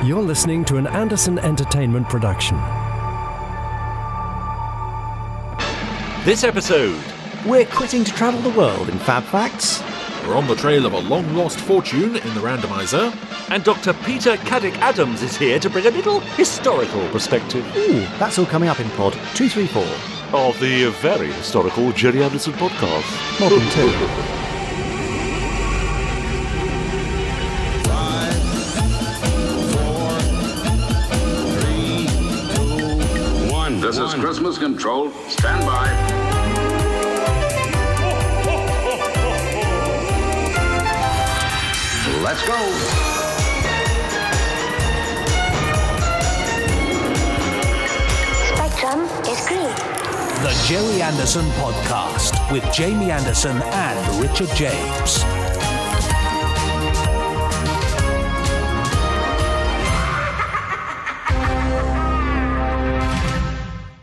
You're listening to an Anderson Entertainment production. This episode, we're quitting to travel the world in Fab Facts. We're on the trail of a long-lost fortune in the randomizer. And Dr. Peter Caddick-Adams is here to bring a little historical perspective. Ooh, that's all coming up in Pod 234. Of the very historical Jerry Anderson podcast. Modern 2. 5, 4, 3, 2, 1. This is Christmas Control. Stand by. Let's go. Spectrum is green. The Jerry Anderson Podcast with Jamie Anderson and Richard James.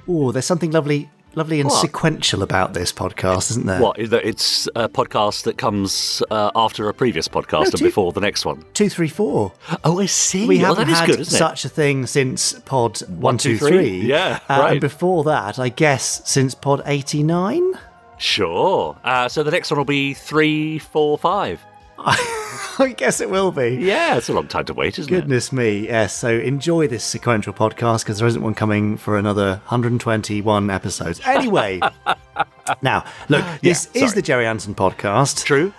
Oh, there's something lovely and sequential about this podcast, isn't there? What? It's a podcast that comes after a previous podcast and before the next one. 234. Oh, I see. We well, haven't that is had good, isn't such a thing since Pod 123. Yeah, right. And before that, I guess, since Pod 89? Sure. So the next one will be 3, 4, 5. I guess it will be. Yeah, it's a long time to wait, isn't it? Goodness me, yes. So enjoy this sequential podcast because there isn't one coming for another 121 episodes. Anyway, now, look, this is the Jerry Anderson Podcast. True.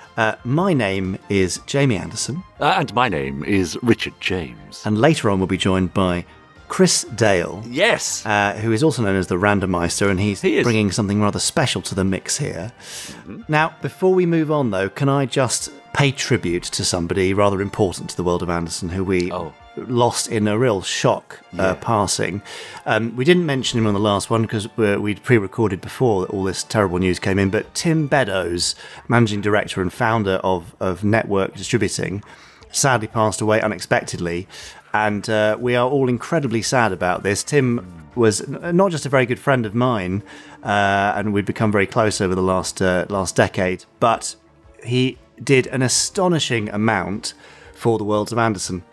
My name is Jamie Anderson. And my name is Richard James. And later on we'll be joined by Chris Dale. Yes. Who is also known as the Randomizer, and he's He is. bringing something rather special to the mix here. Mm-hmm. Now, before we move on, though, can I just pay tribute to somebody rather important to the world of Anderson, who we lost in a real shock passing. We didn't mention him on the last one because we'd pre-recorded before that all this terrible news came in, but Tim Beddoes, managing director and founder of Network Distributing, sadly passed away unexpectedly. And we are all incredibly sad about this. Tim was not just a very good friend of mine, and we'd become very close over the last decade, but he did an astonishing amount for the worlds of Anderson,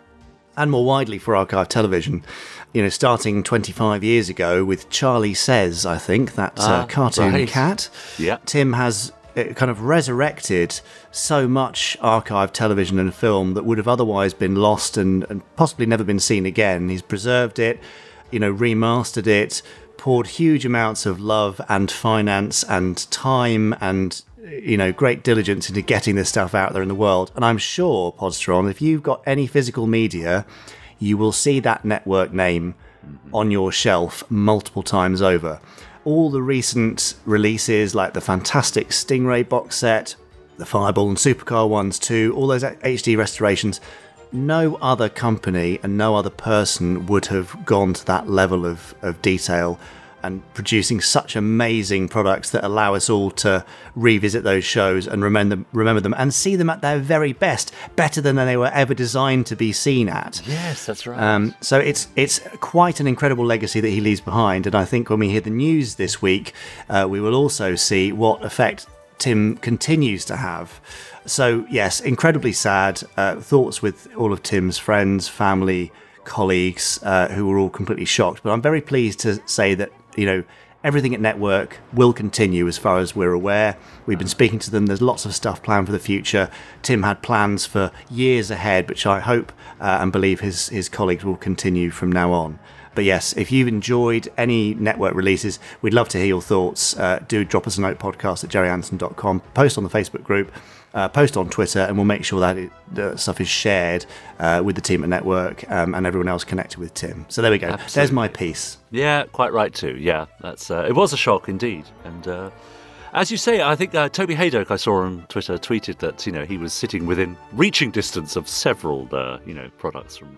and more widely for archive television. You know, starting 25 years ago with Charlie Says, I think, that cartoon cat. Yeah. Tim has kind of resurrected so much archive television and film that would have otherwise been lost and possibly never been seen again. He's preserved it, you know, remastered it, poured huge amounts of love and finance and time and, you know, great diligence into getting this stuff out there in the world. And I'm sure, Podstron, if you've got any physical media, you will see that network name on your shelf multiple times over. All the recent releases, like the fantastic Stingray box set, the Fireball and Supercar ones too, all those HD restorations, no other company and no other person would have gone to that level of detail and producing such amazing products that allow us all to revisit those shows and remember them and see them at their very best, better than they were ever designed to be seen at. Yes, that's right. So it's quite an incredible legacy that he leaves behind, and I think when we hear the news this week, we will also see what effect Tim continues to have. So yes, incredibly sad. Thoughts with all of Tim's friends, family, colleagues, who were all completely shocked. But I'm very pleased to say that, you know, everything at Network will continue as far as we're aware. We've been speaking to them. There's lots of stuff planned for the future. Tim had plans for years ahead, which I hope and believe his colleagues will continue from now on. But yes, if you've enjoyed any Network releases, we'd love to hear your thoughts. Do drop us a note, podcast@jerryanderson.com, post on the Facebook group, post on Twitter, and we'll make sure that the stuff is shared with the team at Network and everyone else connected with Tim. So there we go. Absolutely. There's my piece. Yeah, quite right too. Yeah, that's it was a shock indeed. And as you say, I think Toby Haydock, I saw on Twitter, tweeted that, you know, he was sitting within reaching distance of several products from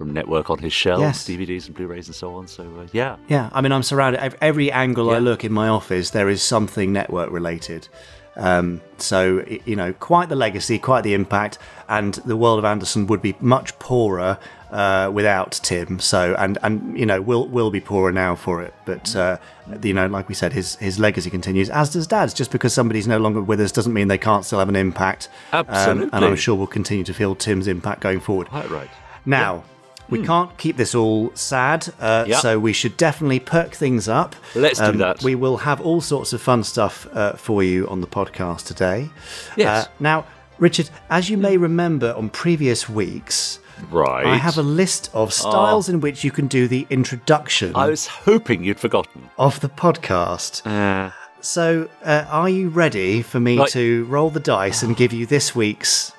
Network on his shelves, Yes. DVDs and Blu-rays and so on. So yeah. Yeah, I mean, I'm surrounded. Every angle I look in my office, there is something Network related. So, you know, quite the legacy, quite the impact, and the world of Anderson would be much poorer without Tim. So, and you know, we'll be poorer now for it. But you know, like we said, his legacy continues, as does Dad's. Just because somebody's no longer with us doesn't mean they can't still have an impact. Absolutely. And I'm sure we'll continue to feel Tim's impact going forward. Quite right. Now, We can't keep this all sad, Yeah. so we should definitely perk things up. Let's do that. We will have all sorts of fun stuff for you on the podcast today. Yes. Now, Richard, as you may remember on previous weeks, Right. I have a list of styles in which you can do the introduction I was hoping you'd forgotten. of the podcast. So, are you ready for me Right. to roll the dice and give you this week's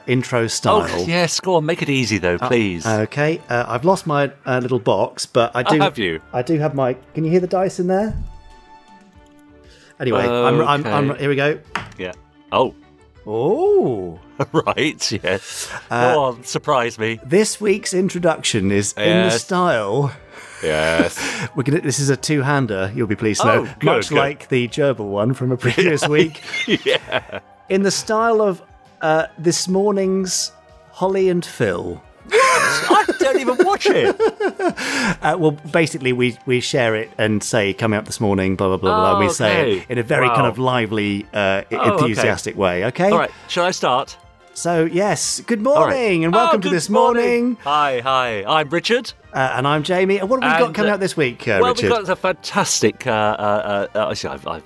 intro style? Oh, yes, go on, make it easy though, please. Okay, I've lost my little box, but I do. have you? I do have my. Can you hear the dice in there? Anyway, I'm here we go. Yeah. Oh, Oh, right, yes. Go on, surprise me. this week's introduction is in the Yes. style. Yes. This is a two-hander. You'll be pleased to know, Oh, good, much good. like the gerbil one from a previous week. Yeah. In the style of this morning's Holly and Phil. I don't even watch it. Well, basically, we share it and say, coming up this morning, blah, blah, blah, blah. And we say okay. it in a very Wow. kind of lively, enthusiastic way, okay? All right, shall I start? So, yes, good All right. morning and welcome to good This Morning. Hi. I'm Richard. And I'm Jamie. And what have we got And, coming out this week, Well, Richard? we've got a fantastic. Actually,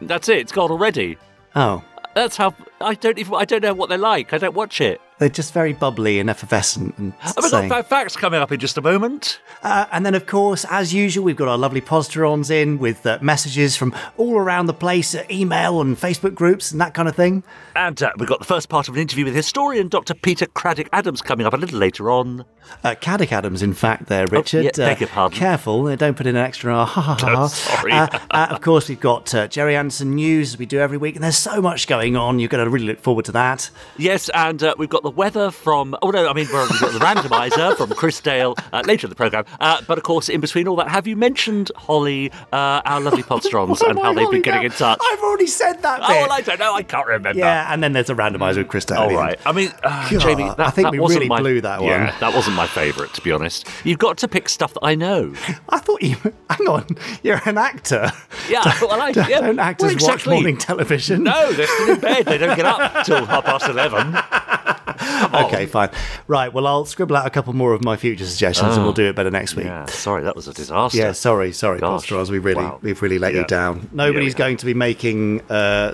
that's it. It's gone already. Oh, That's how. I don't know what they're like. I don't watch it. they're just very bubbly and effervescent. And We've got facts coming up in just a moment. And then, of course, as usual, we've got our lovely Podsterons in with messages from all around the place, email and Facebook groups and that kind of thing. And we've got the first part of an interview with historian Dr. Peter Craddock Adams coming up a little later on. Caddick Adams, in fact, there, Richard. yeah, beg your pardon. Careful, don't put in an extra ha ha ha. Oh, sorry. Of course, we've got Jerry Anderson news, as we do every week, and there's so much going on. You're going to really look forward to that. Yes, and we've got the weather from. Oh no, I mean we've got the randomizer from Chris Dale later in the programme. But of course, in between all that, have you mentioned Holly, our lovely Podsterons, and how they've been getting in touch? I've already said that bit. Oh, well, I don't know. I can't remember. Yeah, and then there's a randomiser with Chris Dale. All right. I mean, Jamie, God, that, I think that we wasn't really my, blew that one. Yeah, that wasn't my favourite, to be honest. You've got to pick stuff that I know. I thought you. Hang on, you're an actor. Yeah, well, Don't actors well, watch exactly. morning television? No, they're still in bed. They don't get up till 11:30. Okay, fine. Right, well, I'll scribble out a couple more of my future suggestions and we'll do it better next week. Yeah, sorry, that was a disaster. Yeah, sorry, Gosh, Podsterons, wow. we've really let you Yeah. down. Nobody's Yeah. going to be making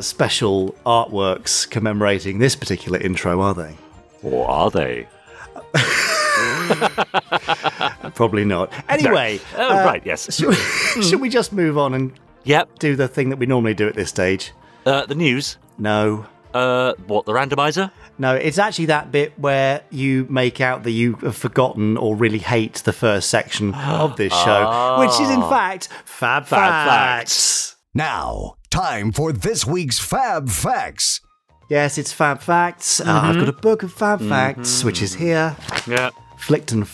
special artworks commemorating this particular intro, are they? Or are they? Probably not. Anyway, Right, yes. should we just move on and Yep. do the thing that we normally do at this stage? The news. No. What, the randomizer? No, it's actually that bit where you make out that you have forgotten or really hate the first section of this show, which is in fact Fab Facts. Now, time for this week's Fab Facts. Yes, it's Fab Facts. I've got a book of Fab Facts, which is here. Yeah. Flicked and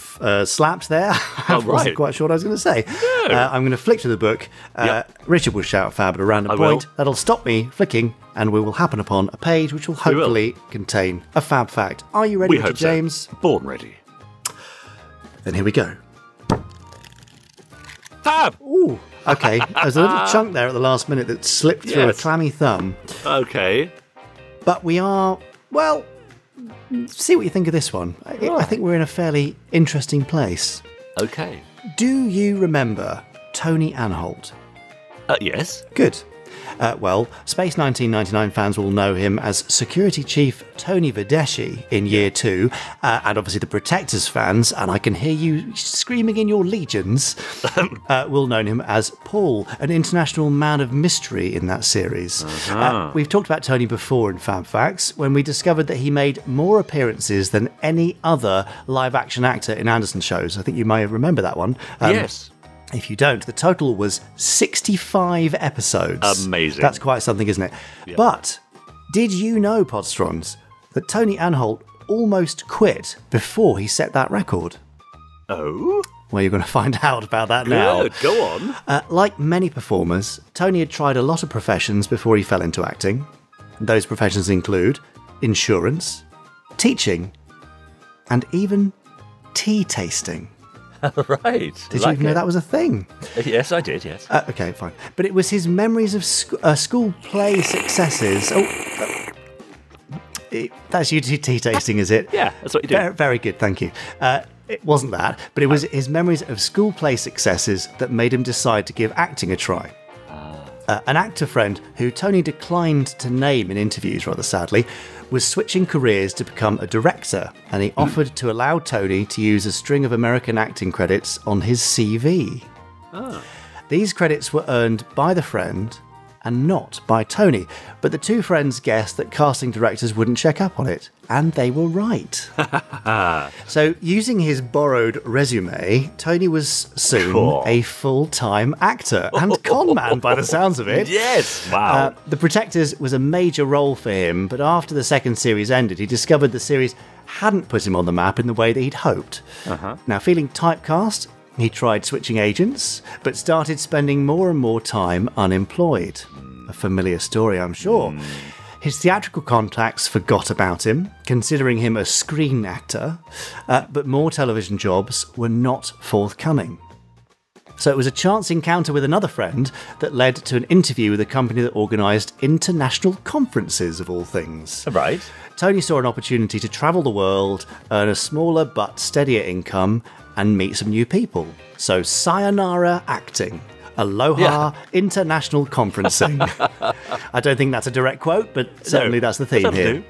slapped there. I wasn't right. quite sure what I was going to say. I'm going to flick to the book. Yep. Richard will shout Fab at a random I point. will. That'll stop me flicking, and we will happen upon a page which will We will. hopefully contain a Fab Fact. Are you ready, We Richard hope so. James? Born ready. Then here we go. Fab! Ooh, okay. There's a little chunk there at the last minute that slipped through Yes. a clammy thumb. Okay. But we are, well, see what you think of this one. I think we're in a fairly interesting place. Okay. Do you remember Tony Anholt? Yes. Good. Well, Space 1999 fans will know him as Security Chief Tony Vedeschi in Year 2, and obviously the Protectors fans, and I can hear you screaming in your legions, will know him as Paul, an international man of mystery in that series. We've talked about Tony before in Fab Facts, when we discovered that he made more appearances than any other live-action actor in Anderson shows. I think you may remember that one. Yes. If you don't, the total was 65 episodes. Amazing. That's quite something, isn't it? Yeah. But did you know, Podsterons, that Tony Anholt almost quit before he set that record? Oh? Well, you're going to find out about that now. Good. Go on. Like many performers, Tony had tried a lot of professions before he fell into acting. Those professions include insurance, teaching, and even tea tasting. Right. Did you even know that was a thing? Yes, I did, yes. Okay, fine. But it was his memories of school play successes. That's you tea tasting, is it? Yeah, that's what you do. Very, very good, thank you. It wasn't that, but it was his memories of school play successes that made him decide to give acting a try. An actor friend, who Tony declined to name in interviews rather sadly, was switching careers to become a director, and he offered to allow Tony to use a string of American acting credits on his CV. These credits were earned by the friend and not by Tony, but the two friends guessed that casting directors wouldn't check up on it, and they were right. So, using his borrowed resume, Tony was soon a full-time actor and con man by the sounds of it. Yes, wow. The Protectors was a major role for him, but after the second series ended, he discovered the series hadn't put him on the map in the way that he'd hoped. Now, feeling typecast, he tried switching agents, but started spending more and more time unemployed. A familiar story, I'm sure. His theatrical contacts forgot about him, considering him a screen actor, but more television jobs were not forthcoming. So it was a chance encounter with another friend that led to an interview with a company that organised international conferences, of all things. Right. Tony saw an opportunity to travel the world, earn a smaller but steadier income, and meet some new people. So sayonara acting. Aloha international conferencing. I don't think that's a direct quote, but certainly that's the theme here.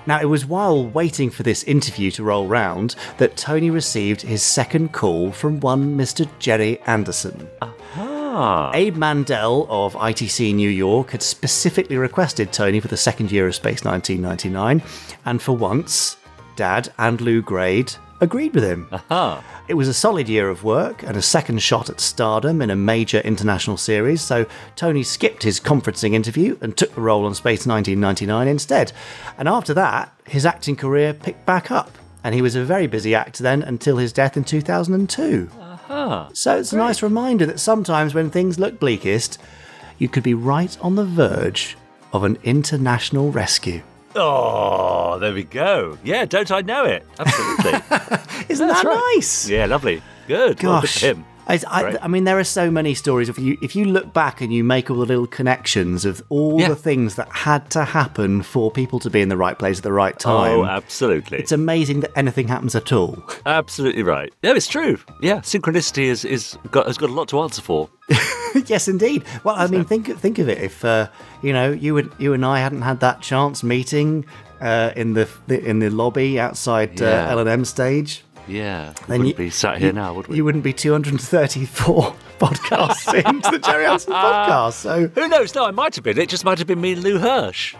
Now, it was while waiting for this interview to roll round that Tony received his second call from one Mr. Jerry Anderson. Abe Mandel of ITC New York had specifically requested Tony for the second year of Space 1999, and for once, Dad and Lou Grade agreed with him. It was a solid year of work and a second shot at stardom in a major international series, so Tony skipped his conferencing interview and took the role on Space 1999 instead. And after that, his acting career picked back up, and he was a very busy actor then until his death in 2002. So it's a nice reminder that sometimes when things look bleakest, you could be right on the verge of an international rescue. Oh, there we go. Yeah, don't I know it? Absolutely. Isn't that nice? Yeah, lovely. Good. Gosh. Well, good for him. I mean, there are so many stories. If you look back and you make all the little connections of all the things that had to happen for people to be in the right place at the right time. Oh, absolutely. It's amazing that anything happens at all. Absolutely right. Yeah, it's true. Yeah, synchronicity has got a lot to answer for. Yes, indeed. Well, I mean, think of it. If you and I hadn't had that chance meeting in the lobby outside L&M stage. Yeah, we wouldn't be sat here now, would we? You wouldn't be 234 podcasts into the Jerry Anderson podcast. So who knows? No, I might have been. It just might have been me and Lou Hirsch.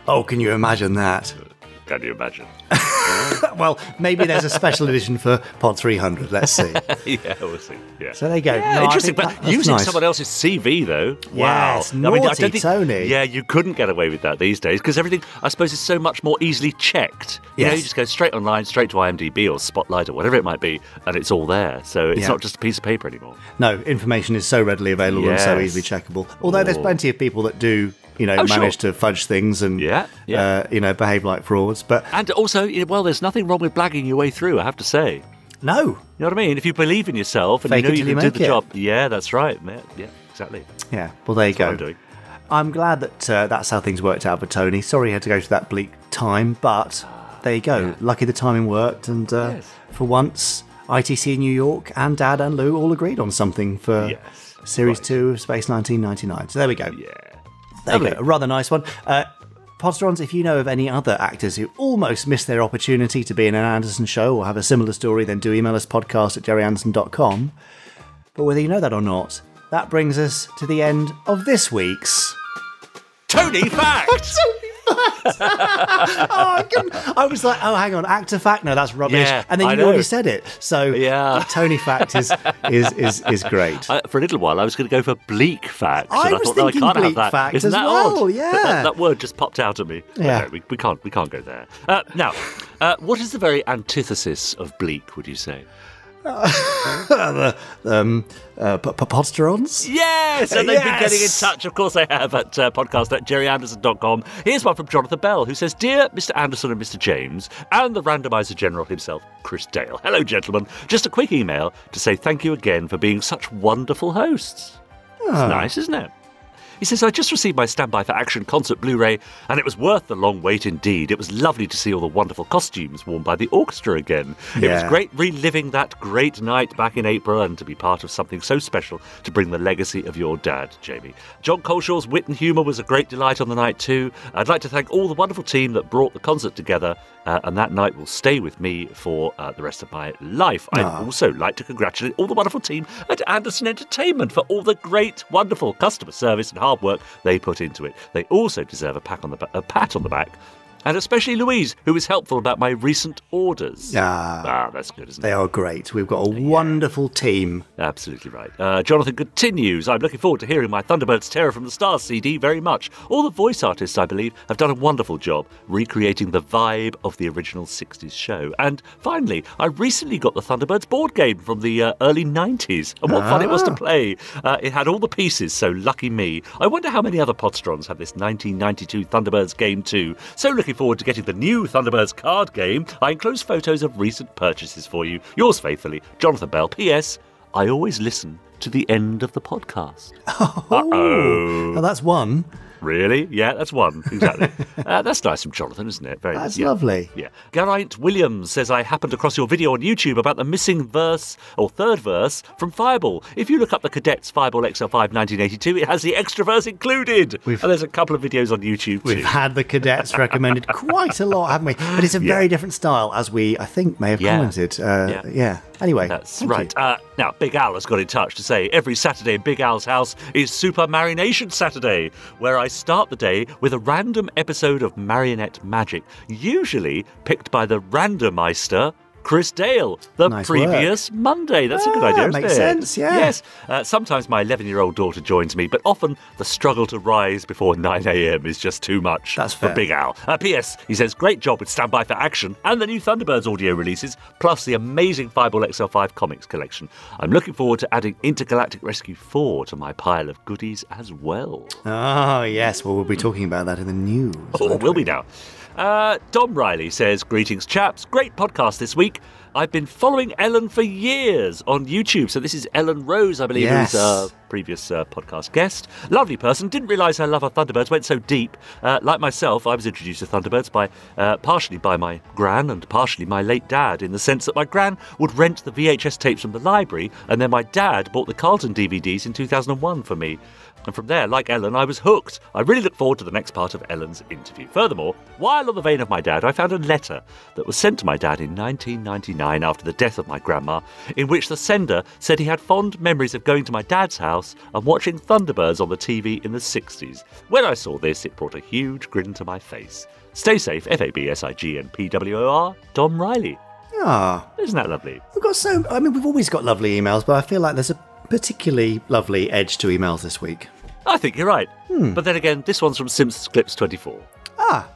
Oh, can you imagine that? Can you imagine? Well, maybe there's a special edition for Pod 300. Let's see. Yeah, we'll see. Yeah. So there you go. Yeah, no, interesting. But using nice. someone else's CV, though. Wow. Yes, naughty, Tony. Yeah, you couldn't get away with that these days because everything, I suppose, is so much more easily checked. You know, you just go straight online, straight to IMDb or Spotlight or whatever it might be, and it's all there. So it's not just a piece of paper anymore. No, information is so readily available and so easily checkable. Although there's plenty of people that do manage to fudge things and behave like frauds. And also, well, there's nothing wrong with blagging your way through, I have to say. No. You know what I mean? If you believe in yourself and Fake you know you can do the it. job. Yeah, that's right. Yeah, exactly. Yeah, well, there you go. What I'm doing. I'm glad that that's how things worked out for Tony. Sorry he had to go through that bleak time, but there you go. Lucky the timing worked, and for once, ITC New York and Dad and Lou all agreed on something for Series 2 of Space 1999. So there we go. Yeah. There you go. A rather nice one. Podsterons, if you know of any other actors who almost missed their opportunity to be in an Anderson show or have a similar story, then do email us podcast@jerryanderson.com. But whether you know that or not, that brings us to the end of this week's Tony Fact! I was like, hang on, actor fact? No, that's rubbish. Yeah, and then you already said it. So Tony fact is great. For a little while, I was going to go for bleak fact. I was thinking I can't bleak have that. fact Isn't as that well, odd? yeah. That word just popped out at me. Yeah. No, we can't go there. Now, what is the very antithesis of bleak, would you say? Podsterons? Yes, and they've been getting in touch. Of course they have at podcast@jerryanderson.com. Here's one from Jonathan Bell, who says, Dear Mr. Anderson and Mr. James, and the randomizer general himself, Chris Dale. Hello, gentlemen. Just a quick email to say thank you again for being such wonderful hosts. It's nice, isn't it? He says, I just received my Standby for Action concert Blu-ray, and it was worth the long wait indeed. It was lovely to see all the wonderful costumes worn by the orchestra again. It was great reliving that great night back in April and to be part of something so special to bring the legacy of your dad, Jamie. John Coleshaw's wit and humour was a great delight on the night too. I'd like to thank all the wonderful team that brought the concert together, and that night will stay with me for the rest of my life. I'd also like to congratulate all the wonderful team at Anderson Entertainment for all the great, wonderful customer service and hard work they put into it. They also deserve a pat on the back. And especially Louise, who was helpful about my recent orders. That's good, isn't it? They are great. We've got a wonderful team. Absolutely right. Jonathan continues, I'm looking forward to hearing my Thunderbirds Terror from the Stars CD very much. All the voice artists, I believe, have done a wonderful job recreating the vibe of the original 60s show. And finally, I recently got the Thunderbirds board game from the early 90s. And what fun it was to play. It had all the pieces, so lucky me. I wonder how many other Podstrons have this 1992 Thunderbirds game too. So looking forward to getting the new Thunderbirds card game. I enclose photos of recent purchases for you. Yours faithfully, Jonathan Bell. P.S. I always listen to the end of the podcast. Well, that's one. Really? Yeah, that's one. Exactly. That's nice from Jonathan, isn't it? That's lovely. Yeah. Geraint Williams says, I happened across your video on YouTube about the missing verse, or third verse, from Fireball. If you look up the Cadets Fireball XL5 1982, it has the extra verse included. And there's a couple of videos on YouTube too. We've had the Cadets recommended quite a lot, haven't we? But it's a very different style, as we, I think, may have commented. Anyway. That's right. Now, Big Al has got in touch to say, every Saturday in Big Al's house is Super Marination Saturday, where I start the day with a random episode of Marionette Magic, usually picked by the randomizer, Chris Dale, the previous Monday. That's a good idea, isn't it? Makes sense, yeah. Yes. Sometimes my 11-year-old daughter joins me, but often the struggle to rise before 9 a.m. is just too much for Big Al. P.S. He says, great job with Standby for Action and the new Thunderbirds audio releases, plus the amazing Fireball XL5 comics collection. I'm looking forward to adding Intergalactic Rescue 4 to my pile of goodies as well. Oh, yes. Well, we'll be talking about that in the news. Oh, will we now? Dom Riley says, greetings chaps, great podcast this week. I've been following Ellen for years on YouTube. So this is Ellen Rose, I believe, who's a previous podcast guest. Lovely person. Didn't realise her love of Thunderbirds went so deep. Like myself, I was introduced to Thunderbirds partially by my gran and partially my late dad, in the sense that my gran would rent the VHS tapes from the library, and then my dad bought the Carlton DVDs in 2001 for me. And from there, like Ellen, I was hooked. I really look forward to the next part of Ellen's interview. Furthermore, while on the vein of my dad, I found a letter that was sent to my dad in 1999 after the death of my grandma, in which the sender said he had fond memories of going to my dad's house and watching Thunderbirds on the TV in the 60s. When I saw this, it brought a huge grin to my face. Stay safe, FABSIGNPWOR, Dom Riley. Isn't that lovely? We've always got lovely emails, but I feel like there's a particularly lovely edge to emails this week. I think you're right. But then again, this one's from Simpsons Clips 24.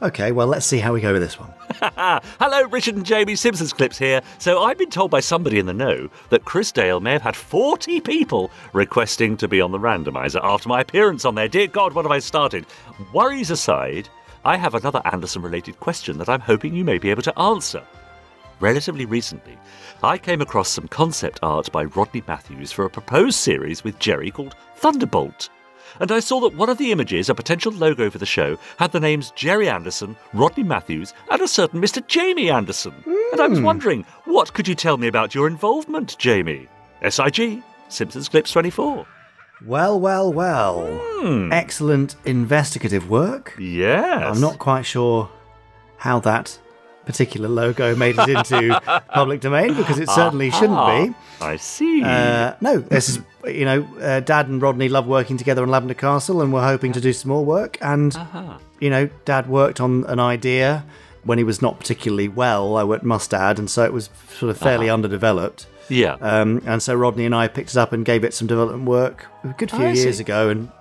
Okay, well, let's see how we go with this one. Hello, Richard and Jamie, Simpsons Clips here. So I've been told by somebody in the know that Chris Dale may have had 40 people requesting to be on the randomizer after my appearance on there. Dear God, what have I started? Worries aside, I have another Anderson-related question that I'm hoping you may be able to answer. Relatively recently, I came across some concept art by Rodney Matthews for a proposed series with Jerry called Thunderbolt. And I saw that one of the images, a potential logo for the show, had the names Jerry Anderson, Rodney Matthews, and a certain Mr. Jamie Anderson. And I was wondering, what could you tell me about your involvement, Jamie? SIG, Simpsons Clips 24. Well. Excellent investigative work. Yes. I'm not quite sure how that particular logo made it into public domain, because it certainly shouldn't be. I see. No, this is, Dad and Rodney love working together on Lavender Castle, and we're hoping to do some more work. And, Dad worked on an idea when he was not particularly well, I must add, and so it was sort of fairly underdeveloped. Yeah. And so Rodney and I picked it up and gave it some development work a good few years ago and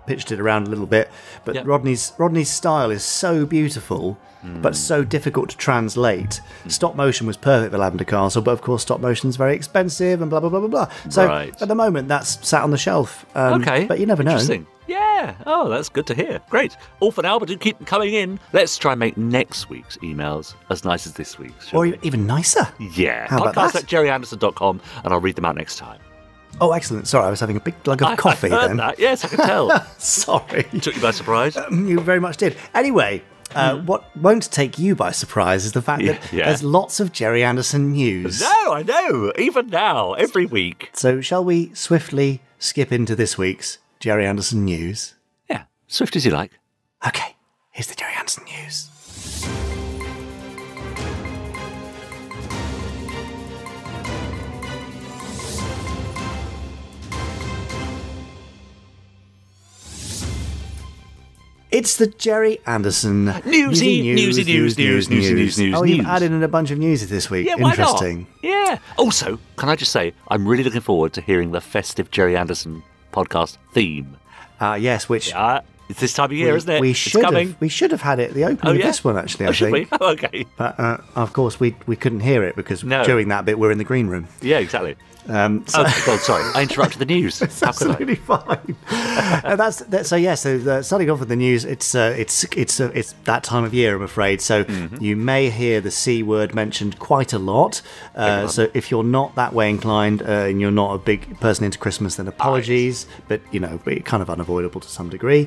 pitched it around a little bit. But Rodney's style is so beautiful, but so difficult to translate. Stop motion was perfect for Lavender Castle, but of course stop motion is very expensive and blah, blah, blah, blah, blah. So at the moment that's sat on the shelf. But you never know. Interesting. Yeah. Oh, that's good to hear. Great. All for now, but do keep them coming in. Let's try and make next week's emails as nice as this week's. Or even nicer. Yeah. How about that? Podcast@jerryanderson.com, and I'll read them out next time. Oh, excellent. Sorry, I was having a big glug of coffee I heard then. that. Yes, I can tell. Sorry. Took you by surprise. You very much did. Anyway, what won't take you by surprise is the fact that there's lots of Jerry Anderson news. No, I know. Even now, every week. So shall we swiftly skip into this week's Jerry Anderson news? Yeah, swift as you like. Okay, here's the Jerry Anderson news. It's the Jerry Anderson Newsy news. Oh, you've added in a bunch of news this week. Yeah, why Interesting. not? Yeah. Also, can I just say, I'm really looking forward to hearing the festive Jerry Anderson podcast theme. Yes, which It's this time of year, isn't it? We It's should coming. have. We should have had it at the opening of this one, actually. I should think. we? Okay. But of course, we couldn't hear it because No. during that bit we're in the green room. Yeah, exactly. So Oh, God, sorry. I interrupted the news. it's How could I? absolutely fine. So starting off with the news, it's that time of year, I'm afraid. So you may hear the C word mentioned quite a lot. So if you're not that way inclined and you're not a big person into Christmas, then apologies. But we're kind of unavoidable to some degree.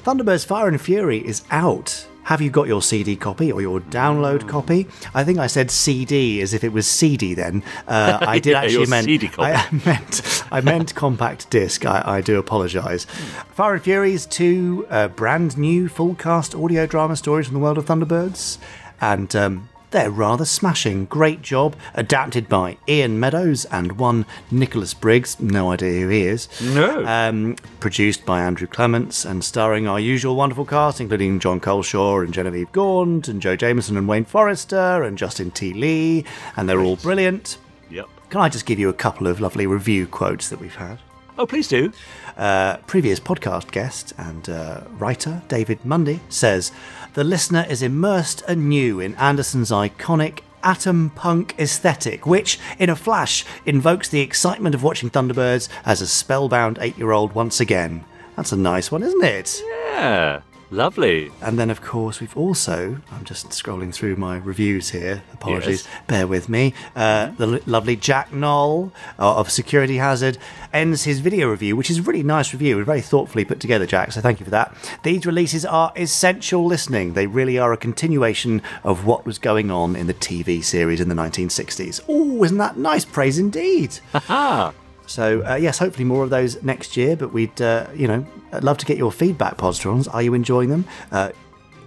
Thunderbirds Fire and Fury is out. Have you got your CD copy or your download copy? I think I said CD as if it was CD then. I did actually your CD copy. I meant compact disc. I do apologise. Fire and Fury's two brand new full cast audio drama stories from the world of Thunderbirds. And they're rather smashing. Great job. Adapted by Ian Meadows and one Nicholas Briggs. No idea who he is. No. Produced by Andrew Clements and starring our usual wonderful cast, including John Coleshaw and Genevieve Gaunt and Joe Jameson and Wayne Forrester and Justin T. Lee. And they're all brilliant. Yep. Can I just give you a couple of lovely review quotes that we've had? Oh, please do. Previous podcast guest and writer David Mundy says, the listener is immersed anew in Anderson's iconic atom punk aesthetic, which, in a flash, invokes the excitement of watching Thunderbirds as a spellbound 8-year-old once again. That's a nice one, isn't it? Yeah. Lovely. And then, of course, we've also, I'm just scrolling through my reviews here, apologies, Yes. bear with me, the lovely Jack Knoll of Security Hazard ends his video review, which is a really nice review, very thoughtfully put together, Jack, so thank you for that. These releases are essential listening. They really are a continuation of what was going on in the TV series in the 1960s. Oh, isn't that nice praise indeed? Aha. So, yes, hopefully more of those next year, but we'd, I'd love to get your feedback, Podstrons. Are you enjoying them?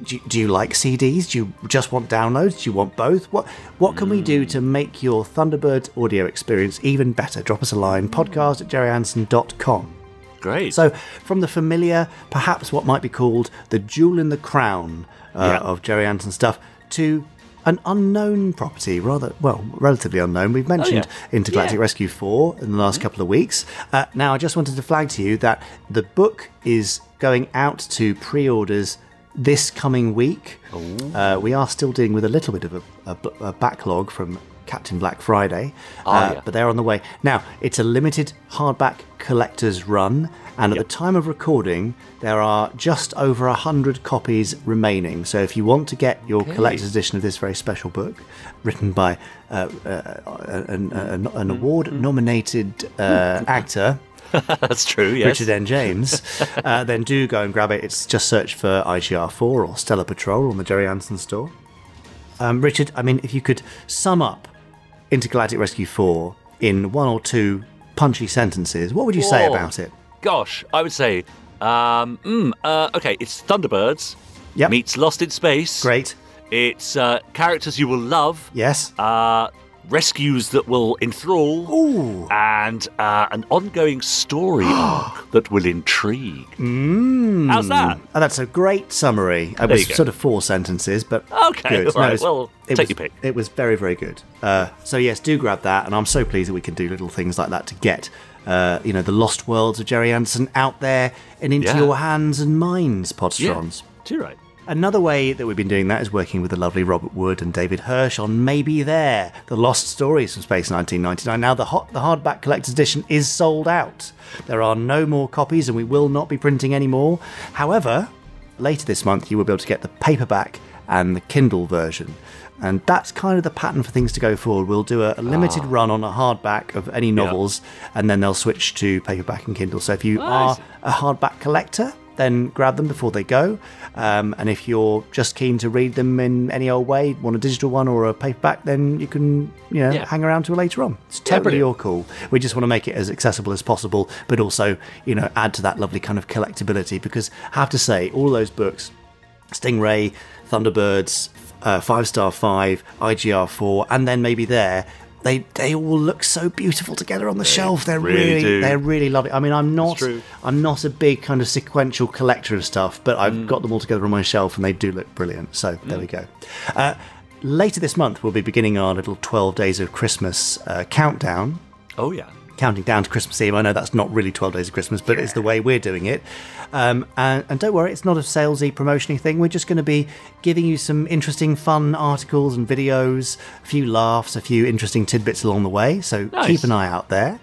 Do you like CDs? Do you just want downloads? Do you want both? What can we do to make your Thunderbird audio experience even better? Drop us a line, podcast@jerryanderson.com. Great. So, from the familiar, perhaps what might be called the jewel in the crown of Jerry Anderson stuff, to an unknown property, relatively unknown. We've mentioned Intergalactic Rescue 4 in the last couple of weeks. Now, I just wanted to flag to you that the book is going out to pre-orders this coming week. We are still dealing with a little bit of a backlog from Captain Black Friday, but they're on the way. Now, it's a limited hardback collector's run, and at the time of recording, there are just over 100 copies remaining. So if you want to get your collector's edition of this very special book, written by an award-nominated actor, That's true, yes. Richard N. James, then do go and grab it. It's just search for IGR4 or Stellar Patrol on the Jerry Anderson store. Richard, I mean, if you could sum up Intergalactic Rescue 4 in one or two punchy sentences, what would you say about it? Gosh, I would say, okay, it's Thunderbirds meets Lost in Space. Great. It's characters you will love. Yes. Rescues that will enthrall. Ooh. And an ongoing story arc that will intrigue. How's that? Oh, that's a great summary. It was sort of 4 sentences, but Okay, good. all right, well, take your pick. It was very, very good. So yes, do grab that, and I'm so pleased that we can do little things like that to get the lost worlds of Jerry Anderson out there and into your hands and minds, Podstrons. Yeah, too right. Another way that we've been doing that is working with the lovely Robert Wood and David Hirsch on Maybe There, the Lost Stories from Space 1999. Now, the hardback collector's edition is sold out. There are no more copies, and we will not be printing any more. However, later this month, you will be able to get the paperback and the Kindle version. And that's kind of the pattern for things to go forward. We'll do a limited run on a hardback of any novels, and then they'll switch to paperback and Kindle. So if you are a hardback collector, then grab them before they go. And if you're just keen to read them in any old way, want a digital one or a paperback, then you can, hang around till later on. It's totally your call. We just want to make it as accessible as possible, but also, add to that lovely kind of collectability. Because I have to say, all those books, Stingray, Thunderbirds, 5-Star 5, IGR4, and then maybe they all look so beautiful together on the shelf. They're really lovely. I mean, I'm not a big kind of sequential collector of stuff, but I've got them all together on my shelf, and they do look brilliant. So there we go. Later this month, we'll be beginning our little 12 Days of Christmas countdown. Oh yeah. Counting down to Christmas Eve. I know that's not really 12 Days of Christmas, but it's the way we're doing it. And don't worry, it's not a salesy, promotion-y thing. We're just going to be giving you some interesting, fun articles and videos, a few laughs, a few interesting tidbits along the way. So keep an eye out there.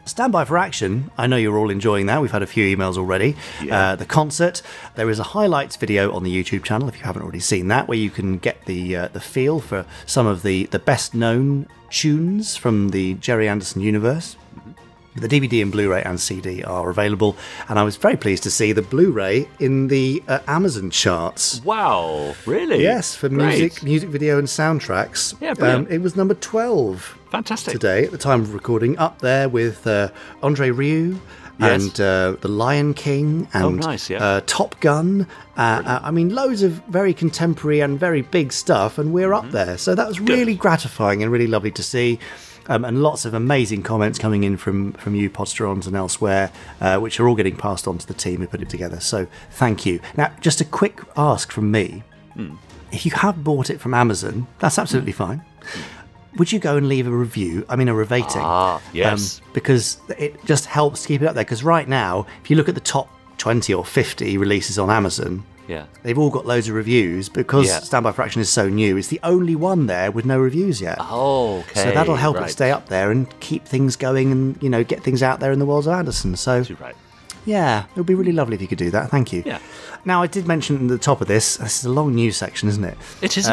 Stand by for action. I know you're all enjoying that. We've had a few emails already. Yeah. The concert. There is a highlights video on the YouTube channel, if you haven't already seen that, where you can get the feel for some of the best-known tunes from the Jerry Anderson universe. The DVD and Blu-ray and CD are available, and I was very pleased to see the Blu-ray in the Amazon charts. Wow, really? Yes, for music video and soundtracks. Yeah, brilliant. It was number 12. Fantastic. Today, at the time of recording, up there with Andre Rieu and The Lion King and Top Gun. I mean, loads of very contemporary and very big stuff, and we're up there. So that was really gratifying and really lovely to see. And lots of amazing comments coming in from you, Podsterons, and elsewhere, which are all getting passed on to the team who put it together. So thank you. Now, just a quick ask from me. If you have bought it from Amazon, that's absolutely fine. Would you go and leave a review? I mean, a rating. Yes. Because it just helps keep it up there. Because right now, if you look at the top 20 or 50 releases on Amazon, they've all got loads of reviews because Stand By for Action is so new. It's the only one there with no reviews yet. Oh, okay. So that'll help it stay up there and keep things going and, get things out there in the world of Anderson. So, yeah, it would be really lovely if you could do that. Thank you. Yeah. Now, I did mention at the top of this is a long news section, isn't it? It is.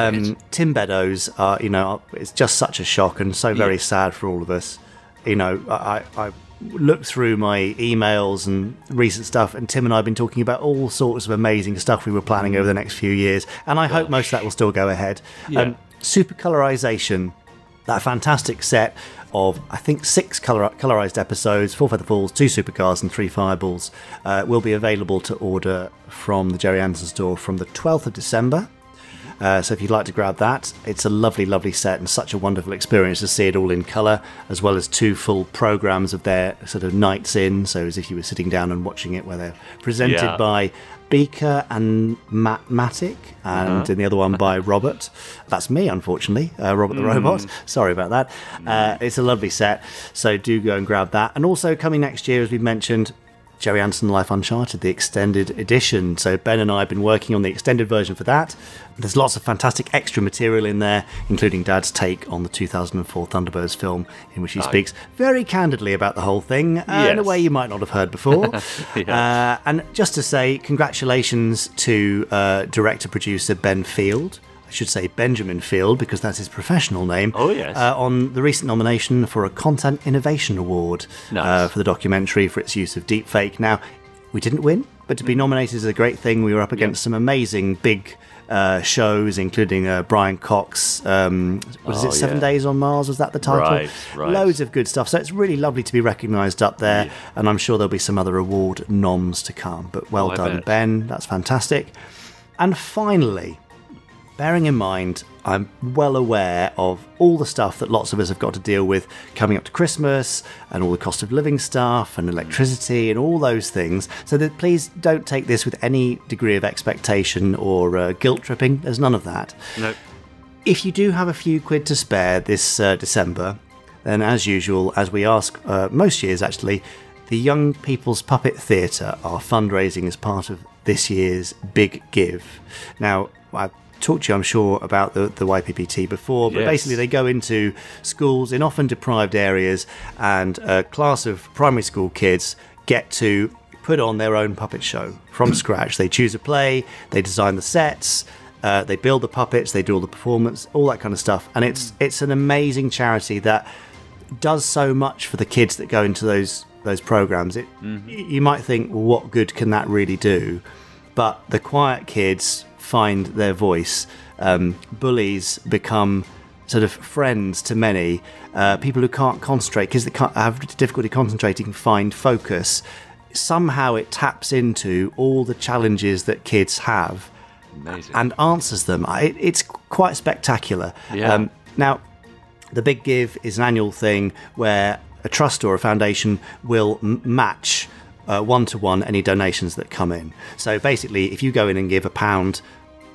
Tim Beddoes, it's just such a shock and so very sad for all of us. I looked through my emails and recent stuff, and Tim and I have been talking about all sorts of amazing stuff we were planning over the next few years, and I hope most of that will still go ahead. Super Colorization, that fantastic set of, I think, 6 colorized episodes, 4 Feather Falls, 2 Supercars and 3 Fireballs, will be available to order from the Jerry Anderson store from the 12th of December. So if you'd like to grab that, it's a lovely, lovely set and such a wonderful experience to see it all in colour, as well as 2 full programmes of their sort of nights in, so as if you were sitting down and watching it, where they're presented by Beaker and Matt Matic, and the other one by Robert. That's me, unfortunately, Robert the Robot. Sorry about that. It's a lovely set, so do go and grab that. And also coming next year, as we've mentioned, Jerry Anderson Life Uncharted, the extended edition. So Ben and I have been working on the extended version for that. There's lots of fantastic extra material in there, including Dad's take on the 2004 Thunderbirds film, in which he speaks very candidly about the whole thing in a way you might not have heard before. And just to say, congratulations to director-producer Ben Field. I should say Benjamin Field, because that's his professional name. Oh, yes. On the recent nomination for a Content Innovation Award for the documentary for its use of deepfake. Now, we didn't win, but to be nominated is a great thing. We were up against some amazing big shows, including Brian Cox. What is it, 7 Days on Mars? Was that the title? Right. Loads of good stuff. So it's really lovely to be recognised up there, and I'm sure there'll be some other award noms to come. But well done, Ben. That's fantastic. And finally, bearing in mind, I'm well aware of all the stuff that lots of us have got to deal with coming up to Christmas, and all the cost of living stuff and electricity and all those things, so that please don't take this with any degree of expectation or guilt tripping. There's none of that. Nope. If you do have a few quid to spare this December, then as usual, as we ask most years actually, the Young People's Puppet Theatre are fundraising as part of this year's Big Give. Now, I've talked to you, I'm sure, about the YPPT before, but basically they go into schools in often deprived areas, and a class of primary school kids get to put on their own puppet show from scratch. They choose a play, they design the sets, They build the puppets, they do all the performance, all that kind of stuff. And it's an amazing charity that does so much for the kids that go into those programs. You might think, well, what good can that really do? But the quiet kids find their voice. Bullies become sort of friends to many. People who can't concentrate, kids that can't have difficulty concentrating, find focus. Somehow it taps into all the challenges that kids have. Amazing. And answers them. It's quite spectacular. Yeah. Now, the Big Give is an annual thing where a trust or a foundation will match 1-to-1 any donations that come in. So basically, if you go in and give £1,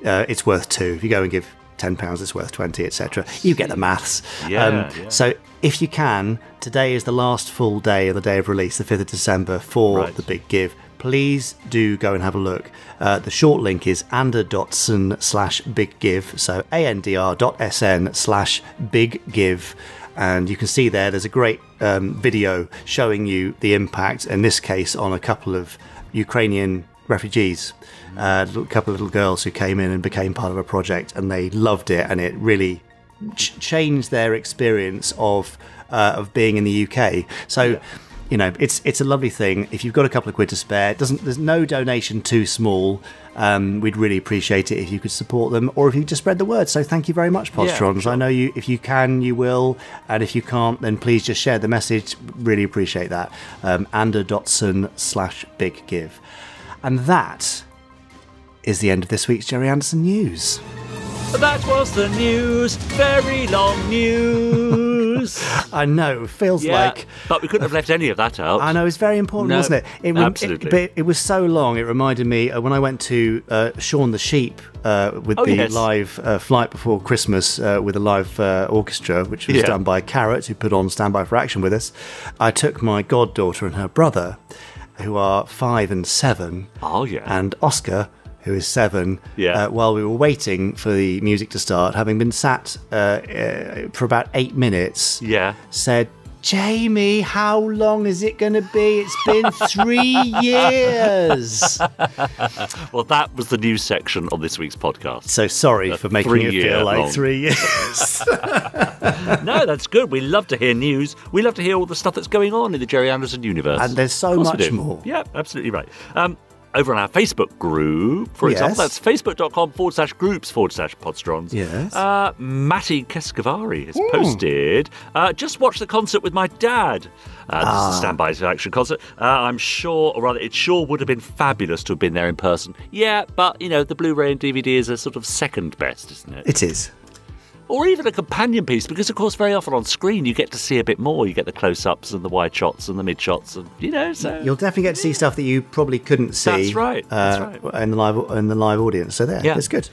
it's worth £2. If you go and give £10, it's worth 20, etc. You get the maths. Yeah. So if you can, today is the last full day of the day of release, the 5th of December, for the Big Give. Please do go and have a look. The short link is andr.sn/biggive, so andr.sn/biggive. And you can see there's a great video showing you the impact, in this case on a couple of Ukrainian refugees, a couple of little girls who came in and became part of a project, and they loved it, and it really changed their experience of being in the UK. So, you know, it's a lovely thing. If you've got a couple of quid to spare, there's no donation too small. We'd really appreciate it if you could support them, or if you just spread the word. So thank you very much, Podstrons. Yeah, sure. I know you. If you can, you will, and if you can't, then please just share the message. Really appreciate that. Andr.sn/biggive. And that is the end of this week's Jerry Anderson News. That was the news. Very long news. I know, feels like... But we couldn't have left any of that out. I know, it's very important, wasn't it? Absolutely. It was so long, it reminded me when I went to Shaun the Sheep with live Flight Before Christmas with a live orchestra, which was done by Carrot, who put on Stand By for Action with us. I took my goddaughter and her brother, who are 5 and 7. Oh, yeah. And Oscar, who is 7, while we were waiting for the music to start, having been sat for about 8 minutes, said, "Jamie, how long is it going to be? It's been 3 years." Well, that was the news section of this week's podcast. So sorry for making it feel like 3 years. No, that's good. We love to hear news. We love to hear all the stuff that's going on in the Jerry Anderson universe. And there's so much more. Yeah, absolutely right. Over on our Facebook group, for example, that's facebook.com/groups/Podstrons. Yes. Matty Kescavari has posted, just watched the concert with my dad. This is a Stand By for Action concert. I'm sure, or rather, it sure would have been fabulous to have been there in person. Yeah, but, you know, the Blu-ray and DVD is a sort of second best, isn't it? It is. Or even a companion piece, because, of course, very often on screen you get to see a bit more. You get the close-ups and the wide shots and the mid-shots, and, you know, so... You'll definitely get to see stuff that you probably couldn't see. That's right. In the live audience. So it's good.